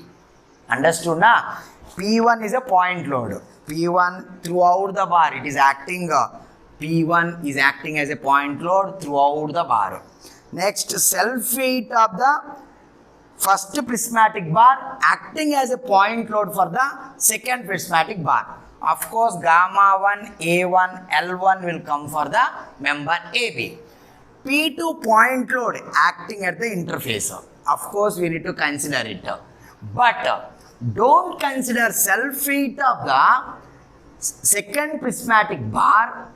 Understood now? P1 is a point load. P1 throughout the bar it is acting. P1 is acting as a point load throughout the bar. Next, self weight of the first prismatic bar acting as a point load for the second prismatic bar. Of course, gamma 1 A1 L1 will come for the member AB. P2 point load acting at the interface. Of course, we need to consider it. But don't consider self weight of the second prismatic bar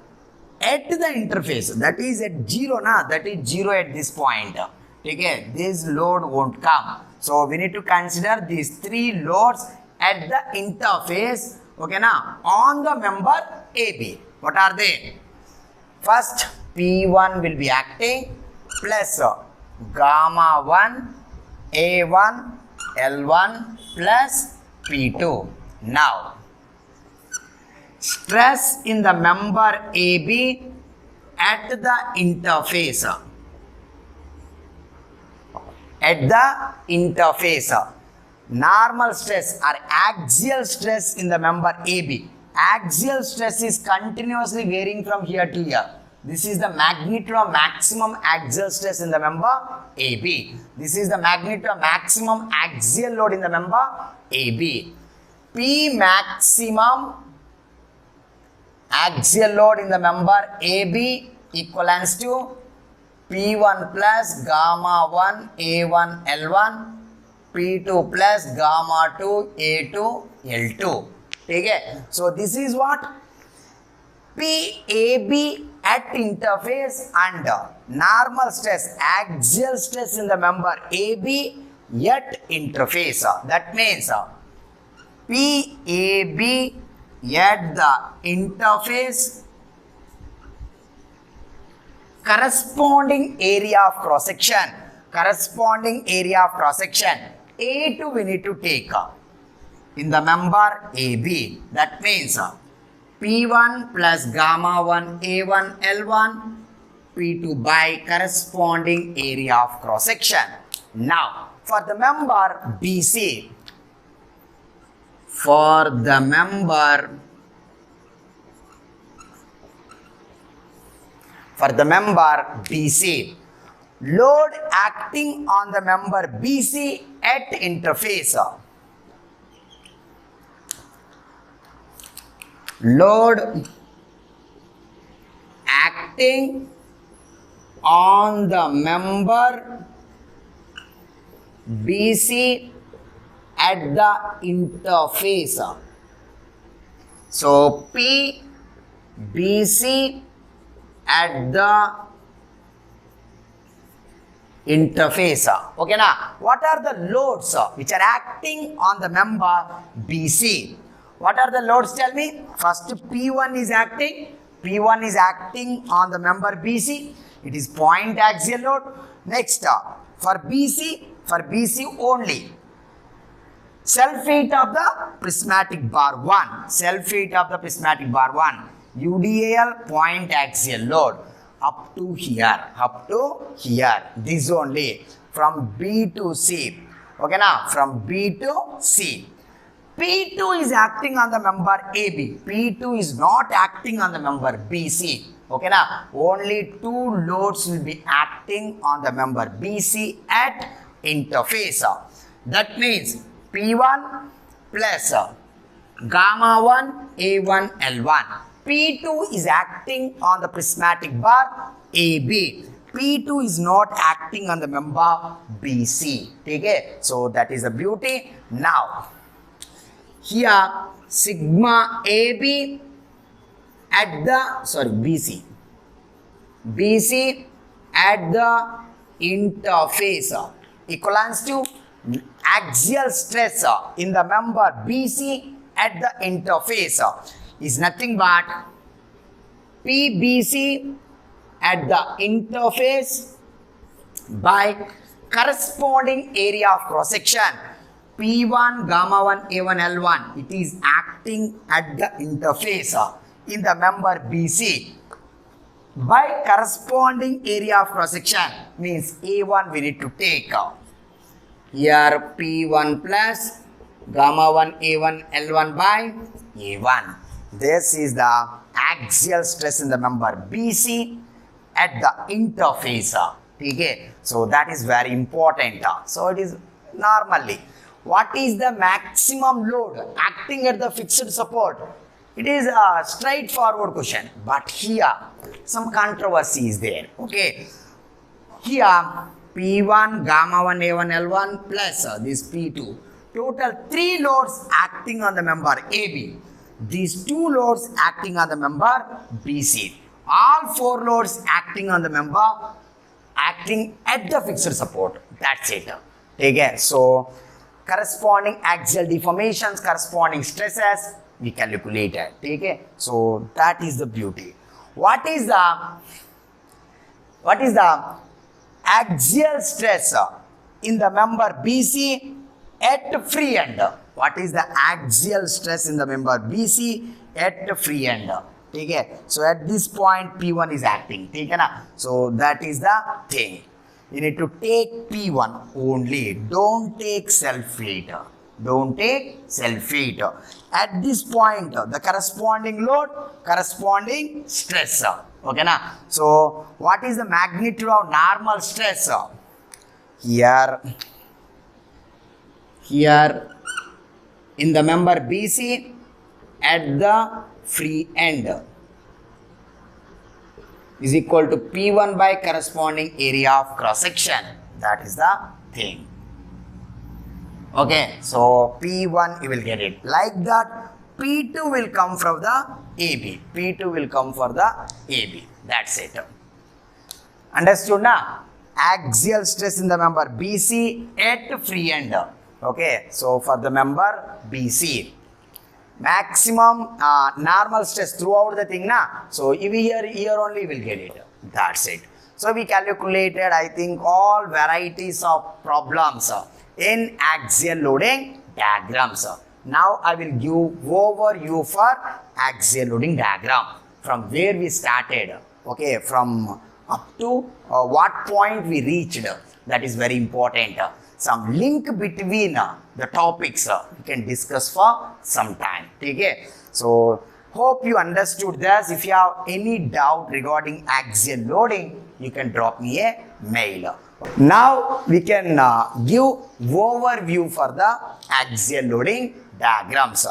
at the interface. That is at 0 na, that is 0 at this point. Okay, this load won't come. So we need to consider these 3 loads at the interface. Okay now, on the member AB. What are they? First, P1 will be acting plus gamma 1 A1 L1 plus P2. Now, stress in the member AB at the interface. At the interface. Normal stress or axial stress in the member AB. Axial stress is continuously varying from here to here. This is the magnitude of maximum axial stress in the member AB. This is the magnitude of maximum axial load in the member AB. P maximum axial load in the member AB equivalents to P1 plus gamma 1 A1 L1 P2 plus gamma 2 A2 L2. Okay, so this is what PAB at interface and normal stress, axial stress in the member AB at interface. That means PAB at the interface, corresponding area of cross section, A2 we need to take in the member AB. That means P1 plus gamma 1 A1 L1 P2 by corresponding area of cross section. Now for the member BC, load acting on the member BC at interface. Load acting on the member BC at the interface. So P BC at the interface. Okay, now what are the loads which are acting on the member BC? What are the loads? Tell me. First, P1 is acting. P1 is acting on the member BC. It is point axial load. Next, for BC only, self weight of the prismatic bar 1. Self weight of the prismatic bar 1. UDAL point axial load up to here. This only from B to C. Okay, now from B to C. P2 is acting on the member AB. P2 is not acting on the member BC. Okay, now only two loads will be acting on the member BC at interface. That means P1 plus gamma 1 A1 L1. P2 is acting on the prismatic bar AB. P2 is not acting on the member BC. Okay, so that is the beauty. Now, here sigma AB at the BC at the interface equals to axial stress in the member BC at the interface is nothing but PBC at the interface by corresponding area of cross section P1 gamma 1 A1 L1. It is acting at the interface in the member BC by corresponding area of cross section. Means A1 we need to take here P1 plus gamma 1 A1 L1 by A1. This is the axial stress in the member BC at the interface. Okay, so that is very important. So it is normally, what is the maximum load acting at the fixed support? It is a straightforward question, but here some controversy is there. Okay, here P1 gamma 1 A1 L1 plus this P2, total 3 loads acting on the member AB. These 2 loads acting on the member BC. All 4 loads acting on the member acting at the fixed support. That's it. Okay, so corresponding axial deformations, corresponding stresses, we calculated. Okay, so that is the beauty. What is the axial stress in the member BC at free end? What is the axial stress in the member BC at free end? Okay, so at this point P1 is acting. Okay, na? So that is the thing. You need to take P1 only. Don't take self weight. Don't take self weight. At this point, the corresponding load, corresponding stress. Okay, na? So what is the magnitude of normal stress? Here in the member BC at the free end is equal to P1 by corresponding area of cross section. That is the thing. Okay, so P1 you will get it like that. P2 will come from the AB. P2 will come for the AB. That's it. Understood now? Axial stress in the member BC at free end. Okay, so for the member BC, maximum normal stress throughout the thing, na? So if we here only will get it. That's it. So we calculated, I think, all varieties of problems in axial loading diagrams. Now I will give overview for axial loading diagram from where we started. Okay, from up to what point we reached. That is very important. Some link between the topics we can discuss for some time. Okay, so hope you understood this. If you have any doubt regarding axial loading, you can drop me a mail. Now we can give overview for the axial loading diagrams.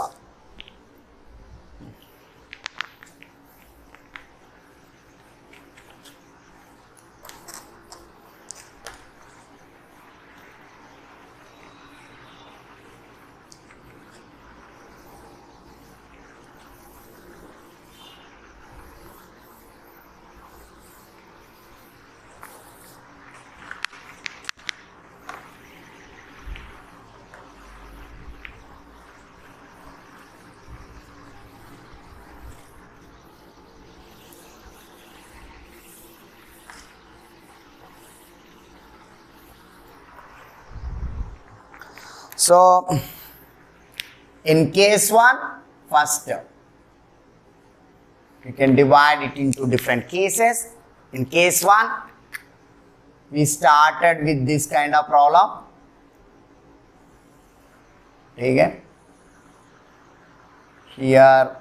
So in case 1, first you can divide it into different cases. In case 1, we started with this kind of problem. Okay. Here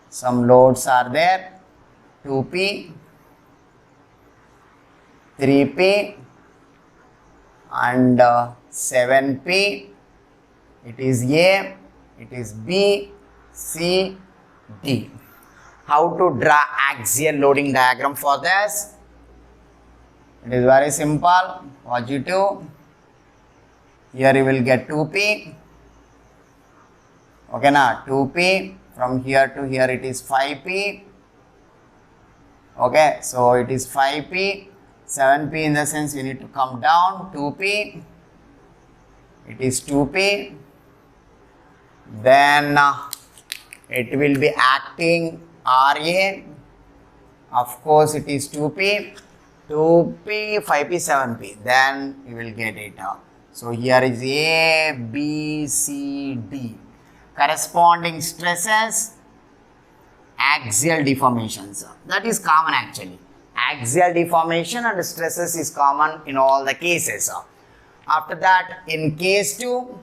some loads are there, 2p, 3p and 7p. It is A, it is B, C, D. How to draw axial loading diagram for this? It is very simple. Positive. Here you will get 2p. Okay, now 2p. From here to here it is 5p. Okay, so it is 5p. 7p in the sense you need to come down. 2p. It is 2p. Then it will be acting RA. Of course, it is 2p. 2p, 5p, 7p. Then you will get it out. So here is A, B, C, D. Corresponding stresses, axial deformations. That is common actually. Axial deformation and stresses is common in all the cases. After that, in case 2,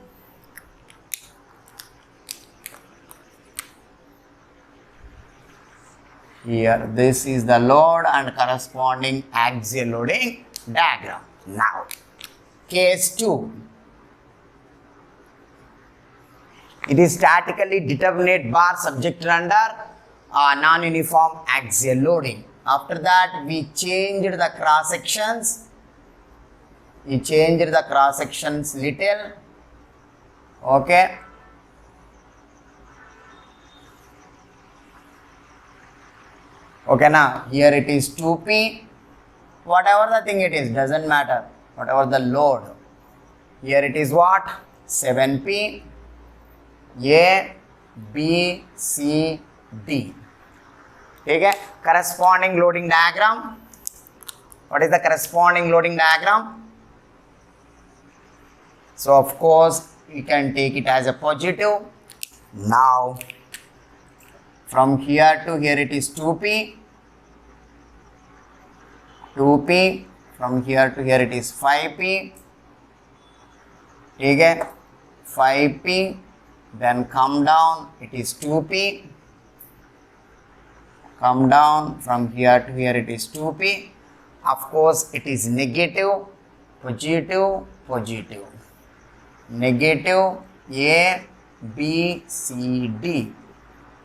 here this is the load and corresponding axial loading diagram. Now, case 2. It is statically determinate bar subjected under non-uniform axial loading. After that, we changed the cross sections. We changed the cross sections little. Okay. Okay, now here it is 2p. Whatever the thing it is, doesn't matter. Whatever the load. Here it is what? 7p. A, B, C, D. Okay. Corresponding loading diagram. What is the corresponding loading diagram? So of course you can take it as a positive. Now from here to here it is 2p. 2p. From here to here it is 5p. Okay. 5p. Then come down, it is 2p. Come down, from here to here it is 2p. Of course, it is negative, positive, positive. Negative, A, B, C, D.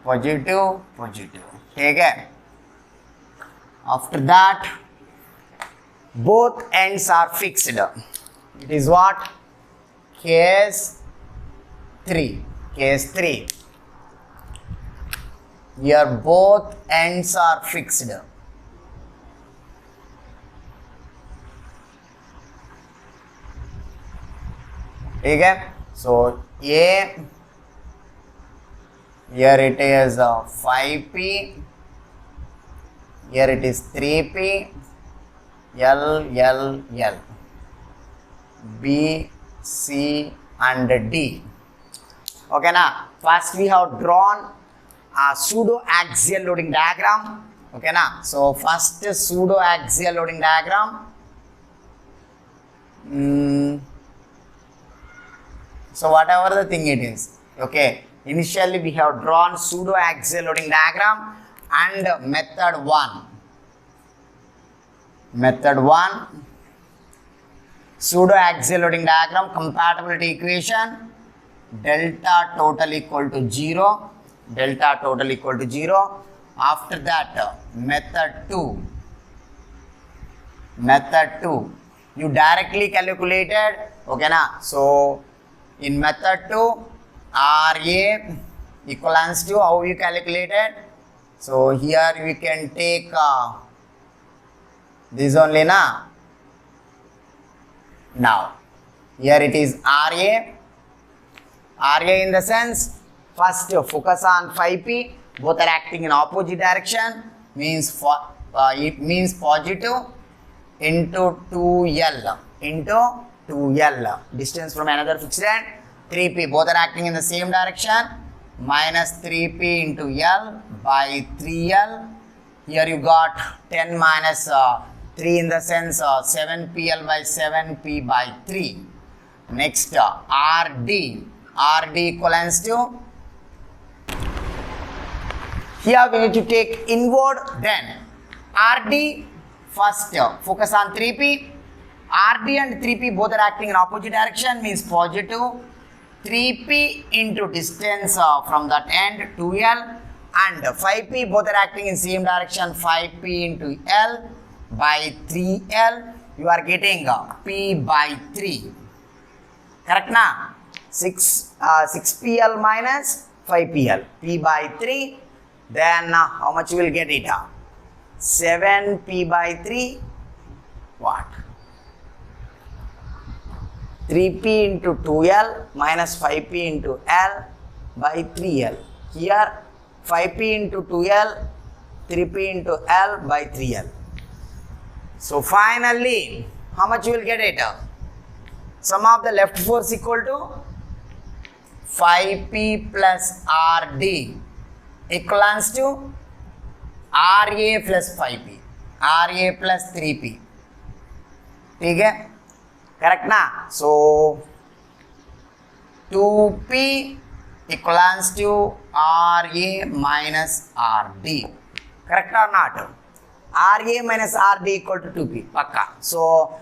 Positive, positive. Okay. After that, both ends are fixed. It is what? Case 3. Case 3. Here both ends are fixed. Okay. So A, here it is 5p. Here it is 3p. L, L, L. B, C and D. Okay, now first we have drawn a pseudo axial loading diagram. Okay, now so first pseudo axial loading diagram. So whatever the thing it is. Okay, initially we have drawn pseudo axial loading diagram and method 1. Method 1, pseudo axial loading diagram, compatibility equation. Delta total equal to 0. Delta total equal to 0. After that, method 2. Method 2. You directly calculated. Okay, na? So, in method 2, RA equals to how you calculated. So, here we can take this only na. Now, here it is RA. RA in the sense, first focus on 5p, both are acting in opposite direction, means it means positive into 2L, into 2L, distance from another fixed end, 3p, both are acting in the same direction, minus 3p into L by 3L. Here you got 10 minus 3 in the sense 7pl by 7p by 3. Next RD equivalents to, here we need to take inward, then RD first focus on 3p. RD and 3p both are acting in opposite direction, means positive. 3p into distance from that end 2L, and 5p both are acting in same direction, 5p into L by 3L. You are getting p by 3. Correct na? 6pl minus 5pl, p by 3. Then how much you will get it? 7p by 3. What? 3p into 2L minus 5p into L by 3L. Here 5p into 2L, 3p into L by 3L. So finally, how much you will get it? Sum of the left force equal to 5p plus RD equals to RA plus 5p, RA plus 3p. ठीक है? Correct na? So 2p equals to RA minus RD. Correct or not? RA minus RD equal to 2p. Pakka. So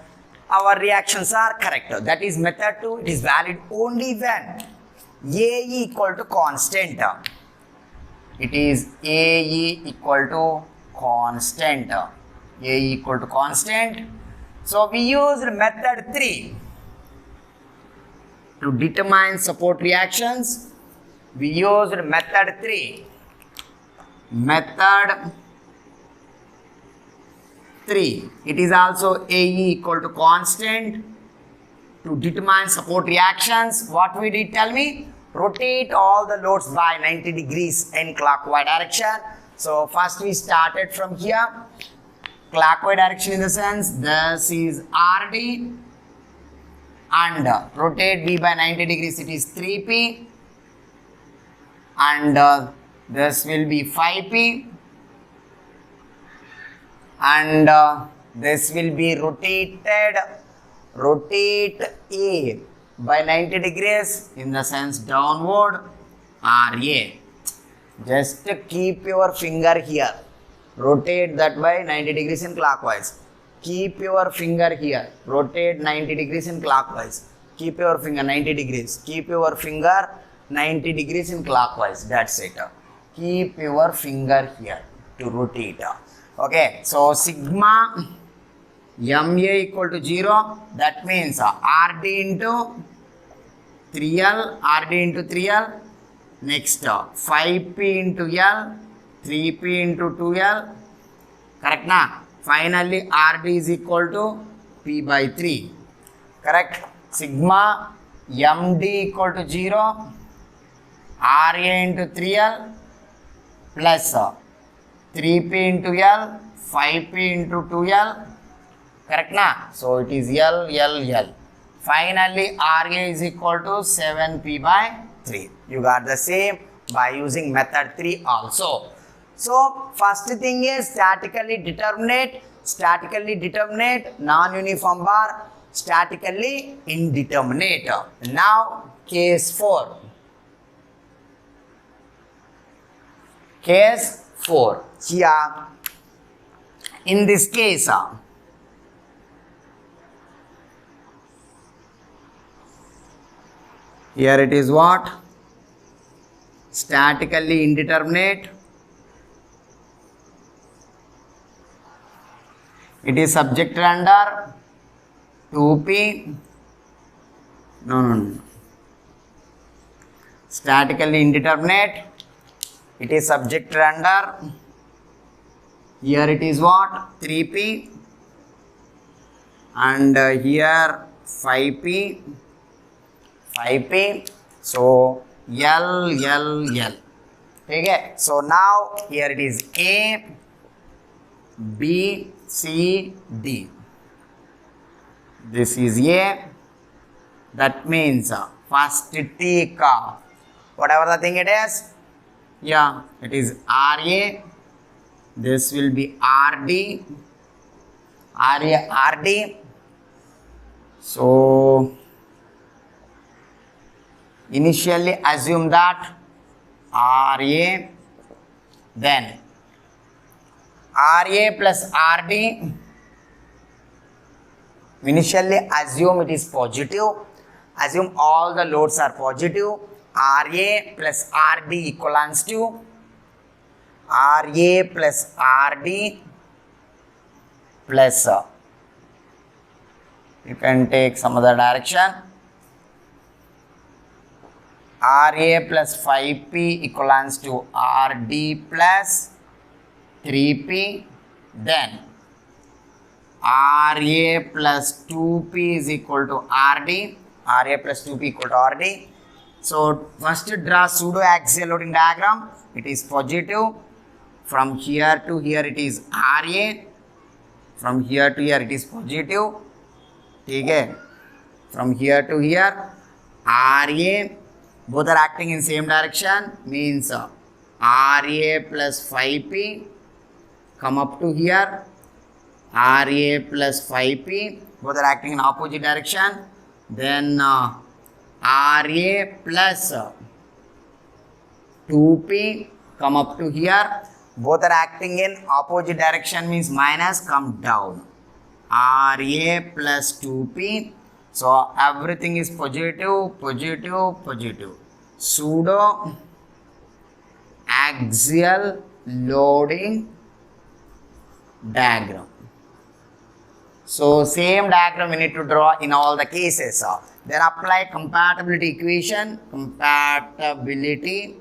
our reactions are correct. That is method 2. It is valid only when AE equal to constant. It is AE equal to constant. AE equal to constant. So we used method 3 to determine support reactions. We used method 3. Method 3. It is also AE equal to constant to determine support reactions. What we did, tell me? Rotate all the loads by 90 degrees in clockwise direction. So first we started from here. Clockwise direction in the sense this is RD, and rotate V by 90 degrees, it is 3p, and this will be 5p, and this will be rotate A by 90 degrees in the sense downward, RA. Just keep your finger here. Rotate that by 90 degrees in clockwise. Keep your finger here. Rotate 90 degrees in clockwise. Keep your finger 90 degrees. Keep your finger 90 degrees in clockwise. That's it. Keep your finger here to rotate. Okay. So sigma MA equal to 0. That means RD into 3L. RD into 3L. Next 5P into L. 3p into 2L, correct na? Finally RD is equal to P by 3, correct? Sigma MD equal to 0, RA into 3L plus 3p into L, 5p into 2L, correct na? So it is L. Finally RA is equal to 7p by 3. You got the same by using method 3 also. So first thing is statically determinate non-uniform bar, statically indeterminate. Now case 4. Case 4. Here in this case here it is what? Statically indeterminate. It is subjected under 2p. No. Statically indeterminate. It is subjected under. Here it is what? 3p. And here 5p. So L. Okay. So now here it is A, B, C, D. This is A. That means First take whatever the thing it is. Yeah, it is RA. This will be RD. RD. So initially assume that RA, then RA plus RD. Initially assume it is positive. Assume all the loads are positive. RA plus RD equals to RA plus RD plus you can take some other direction. RA plus 5P equals to RD plus 3P. Then RA plus 2P is equal to RD. RA plus 2P equal to RD. So first draw pseudo axial loading diagram. It is positive. From here to here it is RA. From here to here it is positive. Okay. From here to here RA. Both are acting in same direction. Means RA plus 5P. Come up to here. RA plus 5P. Both are acting in opposite direction. Then RA plus 2P. Come up to here. Both are acting in opposite direction, means minus, come down. RA plus 2P. So everything is positive, positive, positive. Pseudo axial loading diagram. So same diagram we need to draw in all the cases. Then apply compatibility equation. Compatibility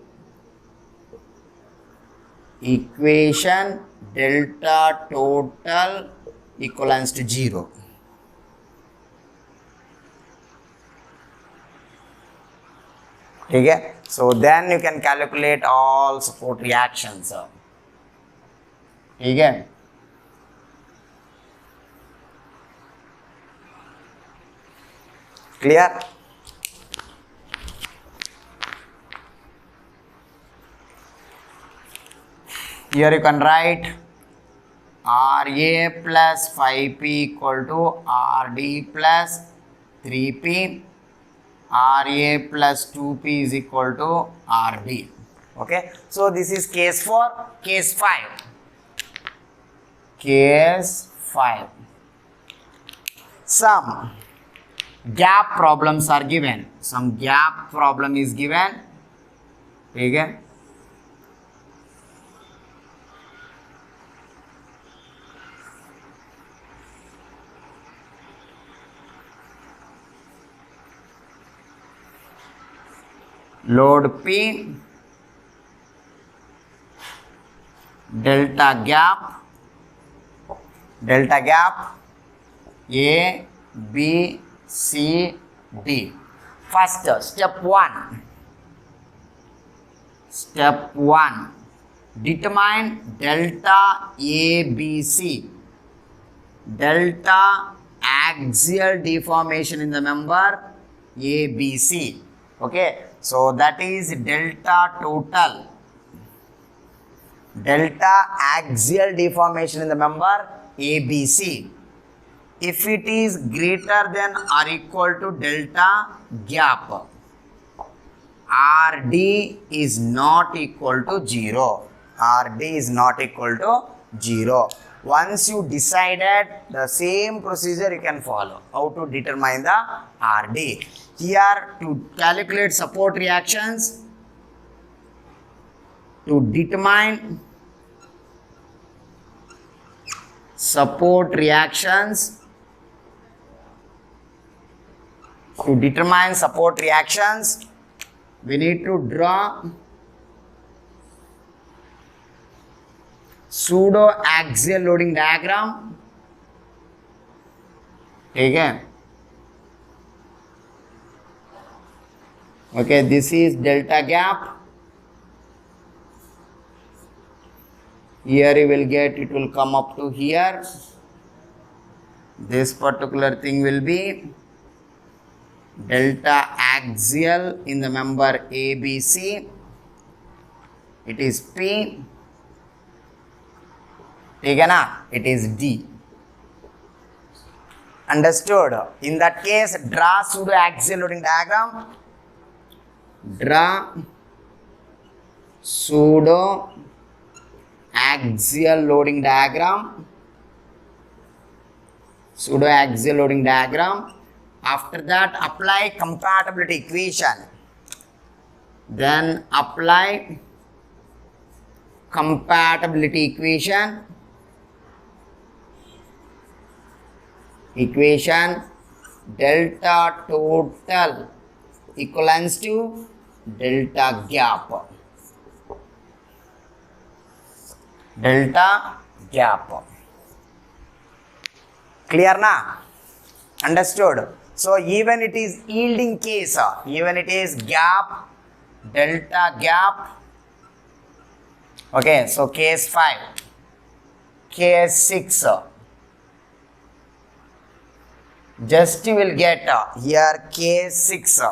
equation delta total equals to 0. Okay. So then you can calculate all support reactions. Okay. Clear? Here you can write RA plus 5P equal to RD plus 3P. RA plus 2P is equal to RB. Okay. So this is case 4. Case 5. Case 5. Some gap problems are given. Some gap problem is given. Okay. Load P, delta gap A, B, C, D. First, step 1. Step 1. Determine delta ABC. Delta axial deformation in the member ABC. Okay. So that is delta total. Delta axial deformation in the member ABC. If it is greater than or equal to delta gap, RD is not equal to 0. RD is not equal to 0. Once you decided, the same procedure you can follow. How to determine the RD. Here to calculate support reactions, to determine support reactions, we need to draw pseudo axial loading diagram. Okay. Okay, this is delta gap. Here you will get, it will come up to here. This particular thing will be delta axial in the member ABC, it is P. ठीक है ना, it is D. Understood? In that case, draw pseudo axial loading diagram. Draw pseudo axial loading diagram. Pseudo axial loading diagram. After that, apply compatibility equation. Then apply compatibility equation. Equation delta total equivalents to delta gap. Delta gap. Clear na? Understood? So even it is yielding case, even it is gap, delta gap. Okay, so case 5, case 6. Just you will get here case 6.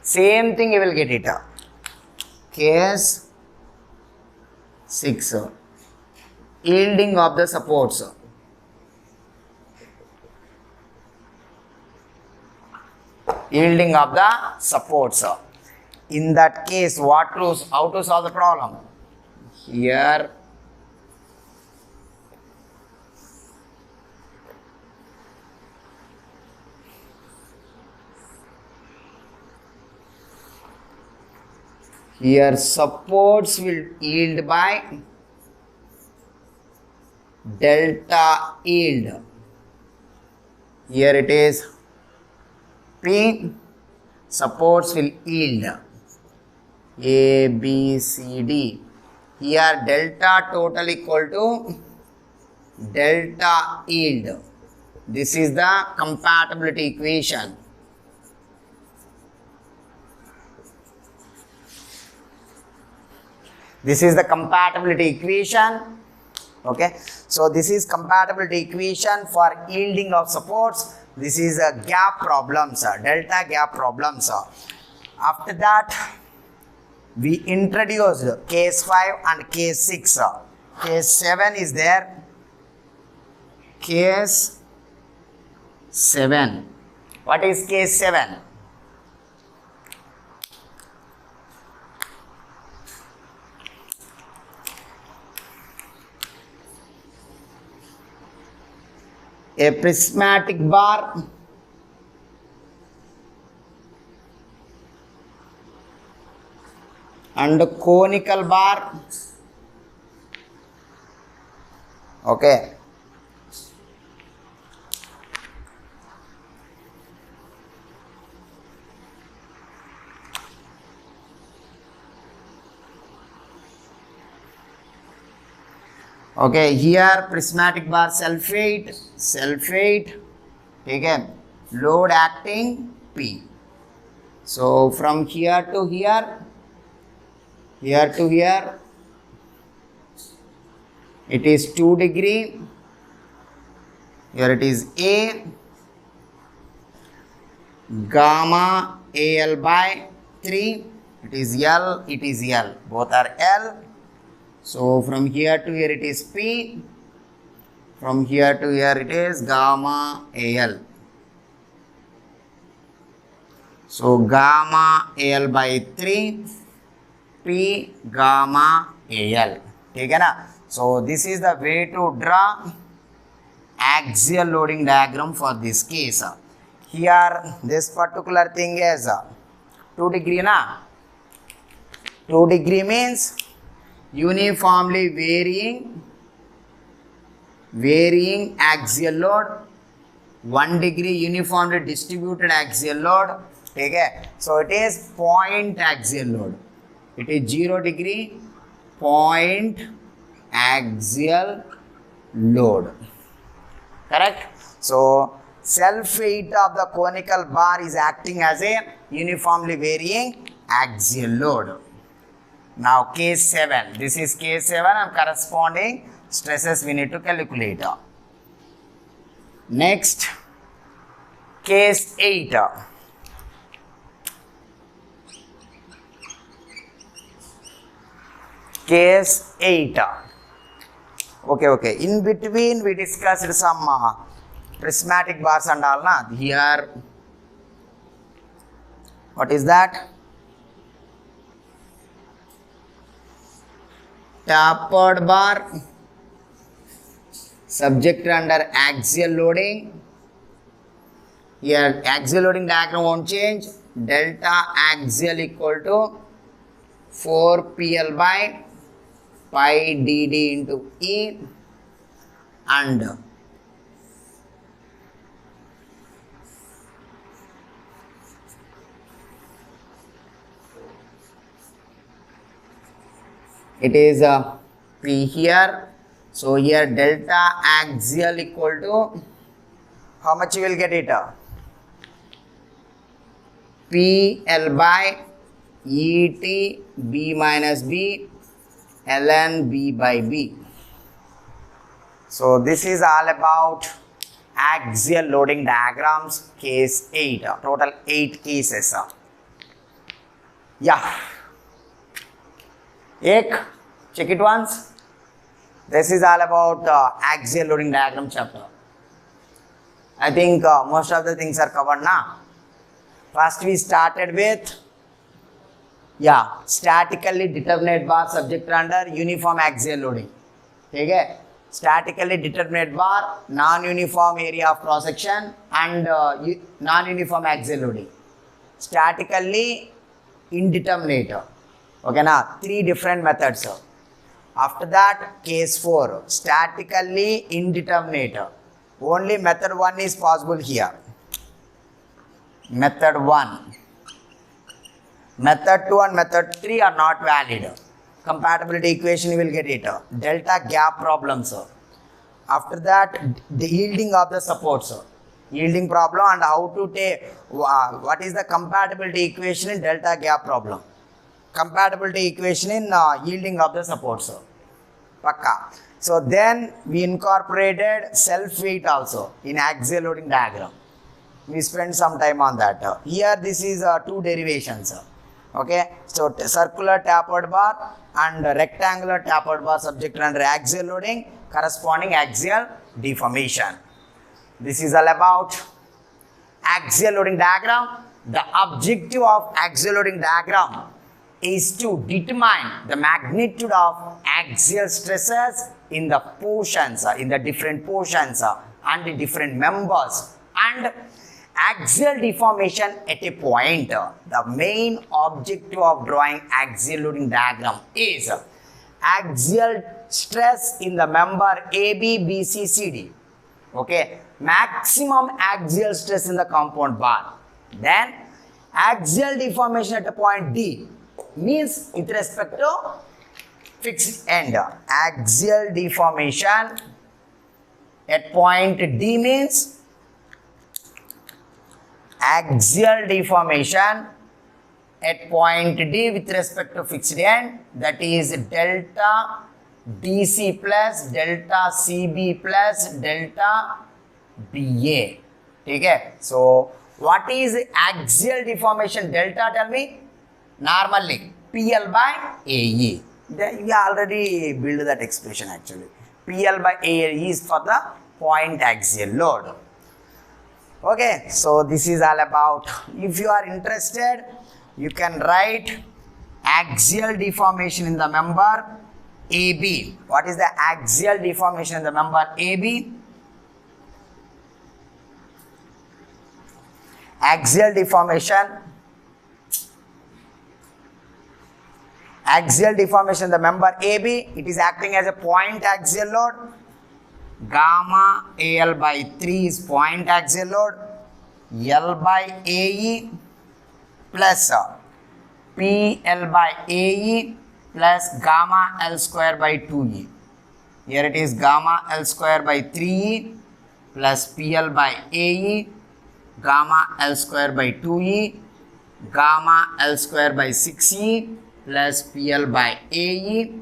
Same thing you will get it. Case 6. Yielding of the supports. Yielding of the supports. In that case, how to solve the problem? Here supports will yield by delta yield. Here it is P. Supports will yield A, B, C, D. Here delta total equal to delta yield. This is the compatibility equation. This is the compatibility equation. Okay, so this is compatibility equation for yielding of supports. This is a gap problems, delta gap problems. After that, we introduced case 5 and case 6. Case 7 is there. Case 7. What is case 7? A prismatic bar and a conical bar. Okay. Okay, here prismatic bar sulfate, ठीक है, load acting P. So from here to here, to here, it is 2 degree. Here it is A, gamma AL by 3. It is L, both are L. So from here to here it is P, from here to here it is gamma AL. So gamma AL by 3, P gamma AL. ठीक है ना? So this is the way to draw axial loading diagram for this case. Here this particular thing is 2 degree na? 2 degree means uniformly varying axial load. 1 degree uniformly distributed axial load. Okay, so it is point axial load. It is 0 degree point axial load. Correct? So self weight of the conical bar is acting as a uniformly varying axial load. Now case 7. This is case 7 and corresponding stresses we need to calculate. Next, case 8. Case 8. Okay. In between we discussed some prismatic bars and all. Here, what is that? Tapered bar, subject under axial loading. Here axial loading diagram won't change. Delta axial equal to 4PL by pi dd into E, and it is P here. So here delta axial equal to, how much you will get it? PL by ET B minus B ln B by B. So this is all about axial loading diagrams, case 8. Total 8 cases. Yeah. Check it once. This is all about axial loading diagram chapter. I think most of the things are covered now. First we started with statically determinate bar subject under uniform axial loading. Okay? Statically determinate bar, non-uniform area of cross section, and non-uniform axial loading. Statically indeterminate. Okay, now 3 different methods. After that, case 4, statically indeterminate. Only method 1 is possible here. Method 1. Method 2 and method 3 are not valid. Compatibility equation you will get it. Delta gap problems. After that, the yielding of the supports. Yielding problem and how to take, what is the compatibility equation in delta gap problem. Compatibility equation in yielding of the supports. Pakka. So then we incorporated self weight also in axial loading diagram. We spent some time on that. Here this is 2 derivations. Okay, so circular tapered bar and rectangular tapered bar subject under axial loading, corresponding axial deformation. This is all about axial loading diagram. The objective of axial loading diagram is to determine the magnitude of axial stresses in the portions, in the different portions and the different members, and axial deformation at a point. The main objective of drawing axial loading diagram is axial stress in the member AB, BC, CD. Okay, maximum axial stress in the compound bar. Then axial deformation at a point D means with respect to fixed end. Axial deformation at point D means axial deformation at point D with respect to fixed end, that is delta DC plus delta CB plus delta BA. Okay, so what is axial deformation delta, tell me? Normally PL by AE. We already built that expression actually. PL by AE is for the point axial load. Okay, so this is all about. If you are interested, you can write axial deformation in the member AB. What is the axial deformation in the member AB? Axial deformation in the member AB, it is acting as a point axial load. Gamma AL by 3 is point axial load. L by AE plus PL by AE plus gamma L square by 2E. Here it is gamma L square by 3E plus PL by AE, gamma L square by 2E, gamma L square by 6E plus PL by AE,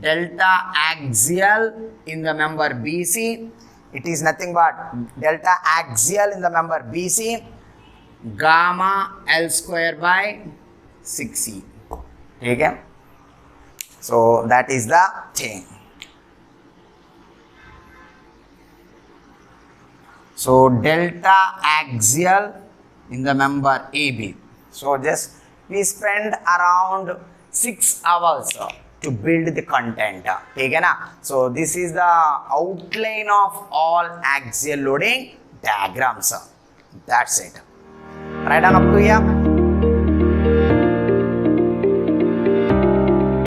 delta axial in the member BC. It is nothing but delta axial in the member BC, gamma L square by 6E. Okay? So that is the thing. So delta axial in the member AB. So just we spend around 6 hours to build the content. ठीक है ना? So this is the outline of all axial loading diagrams. That's it. Right on up to here.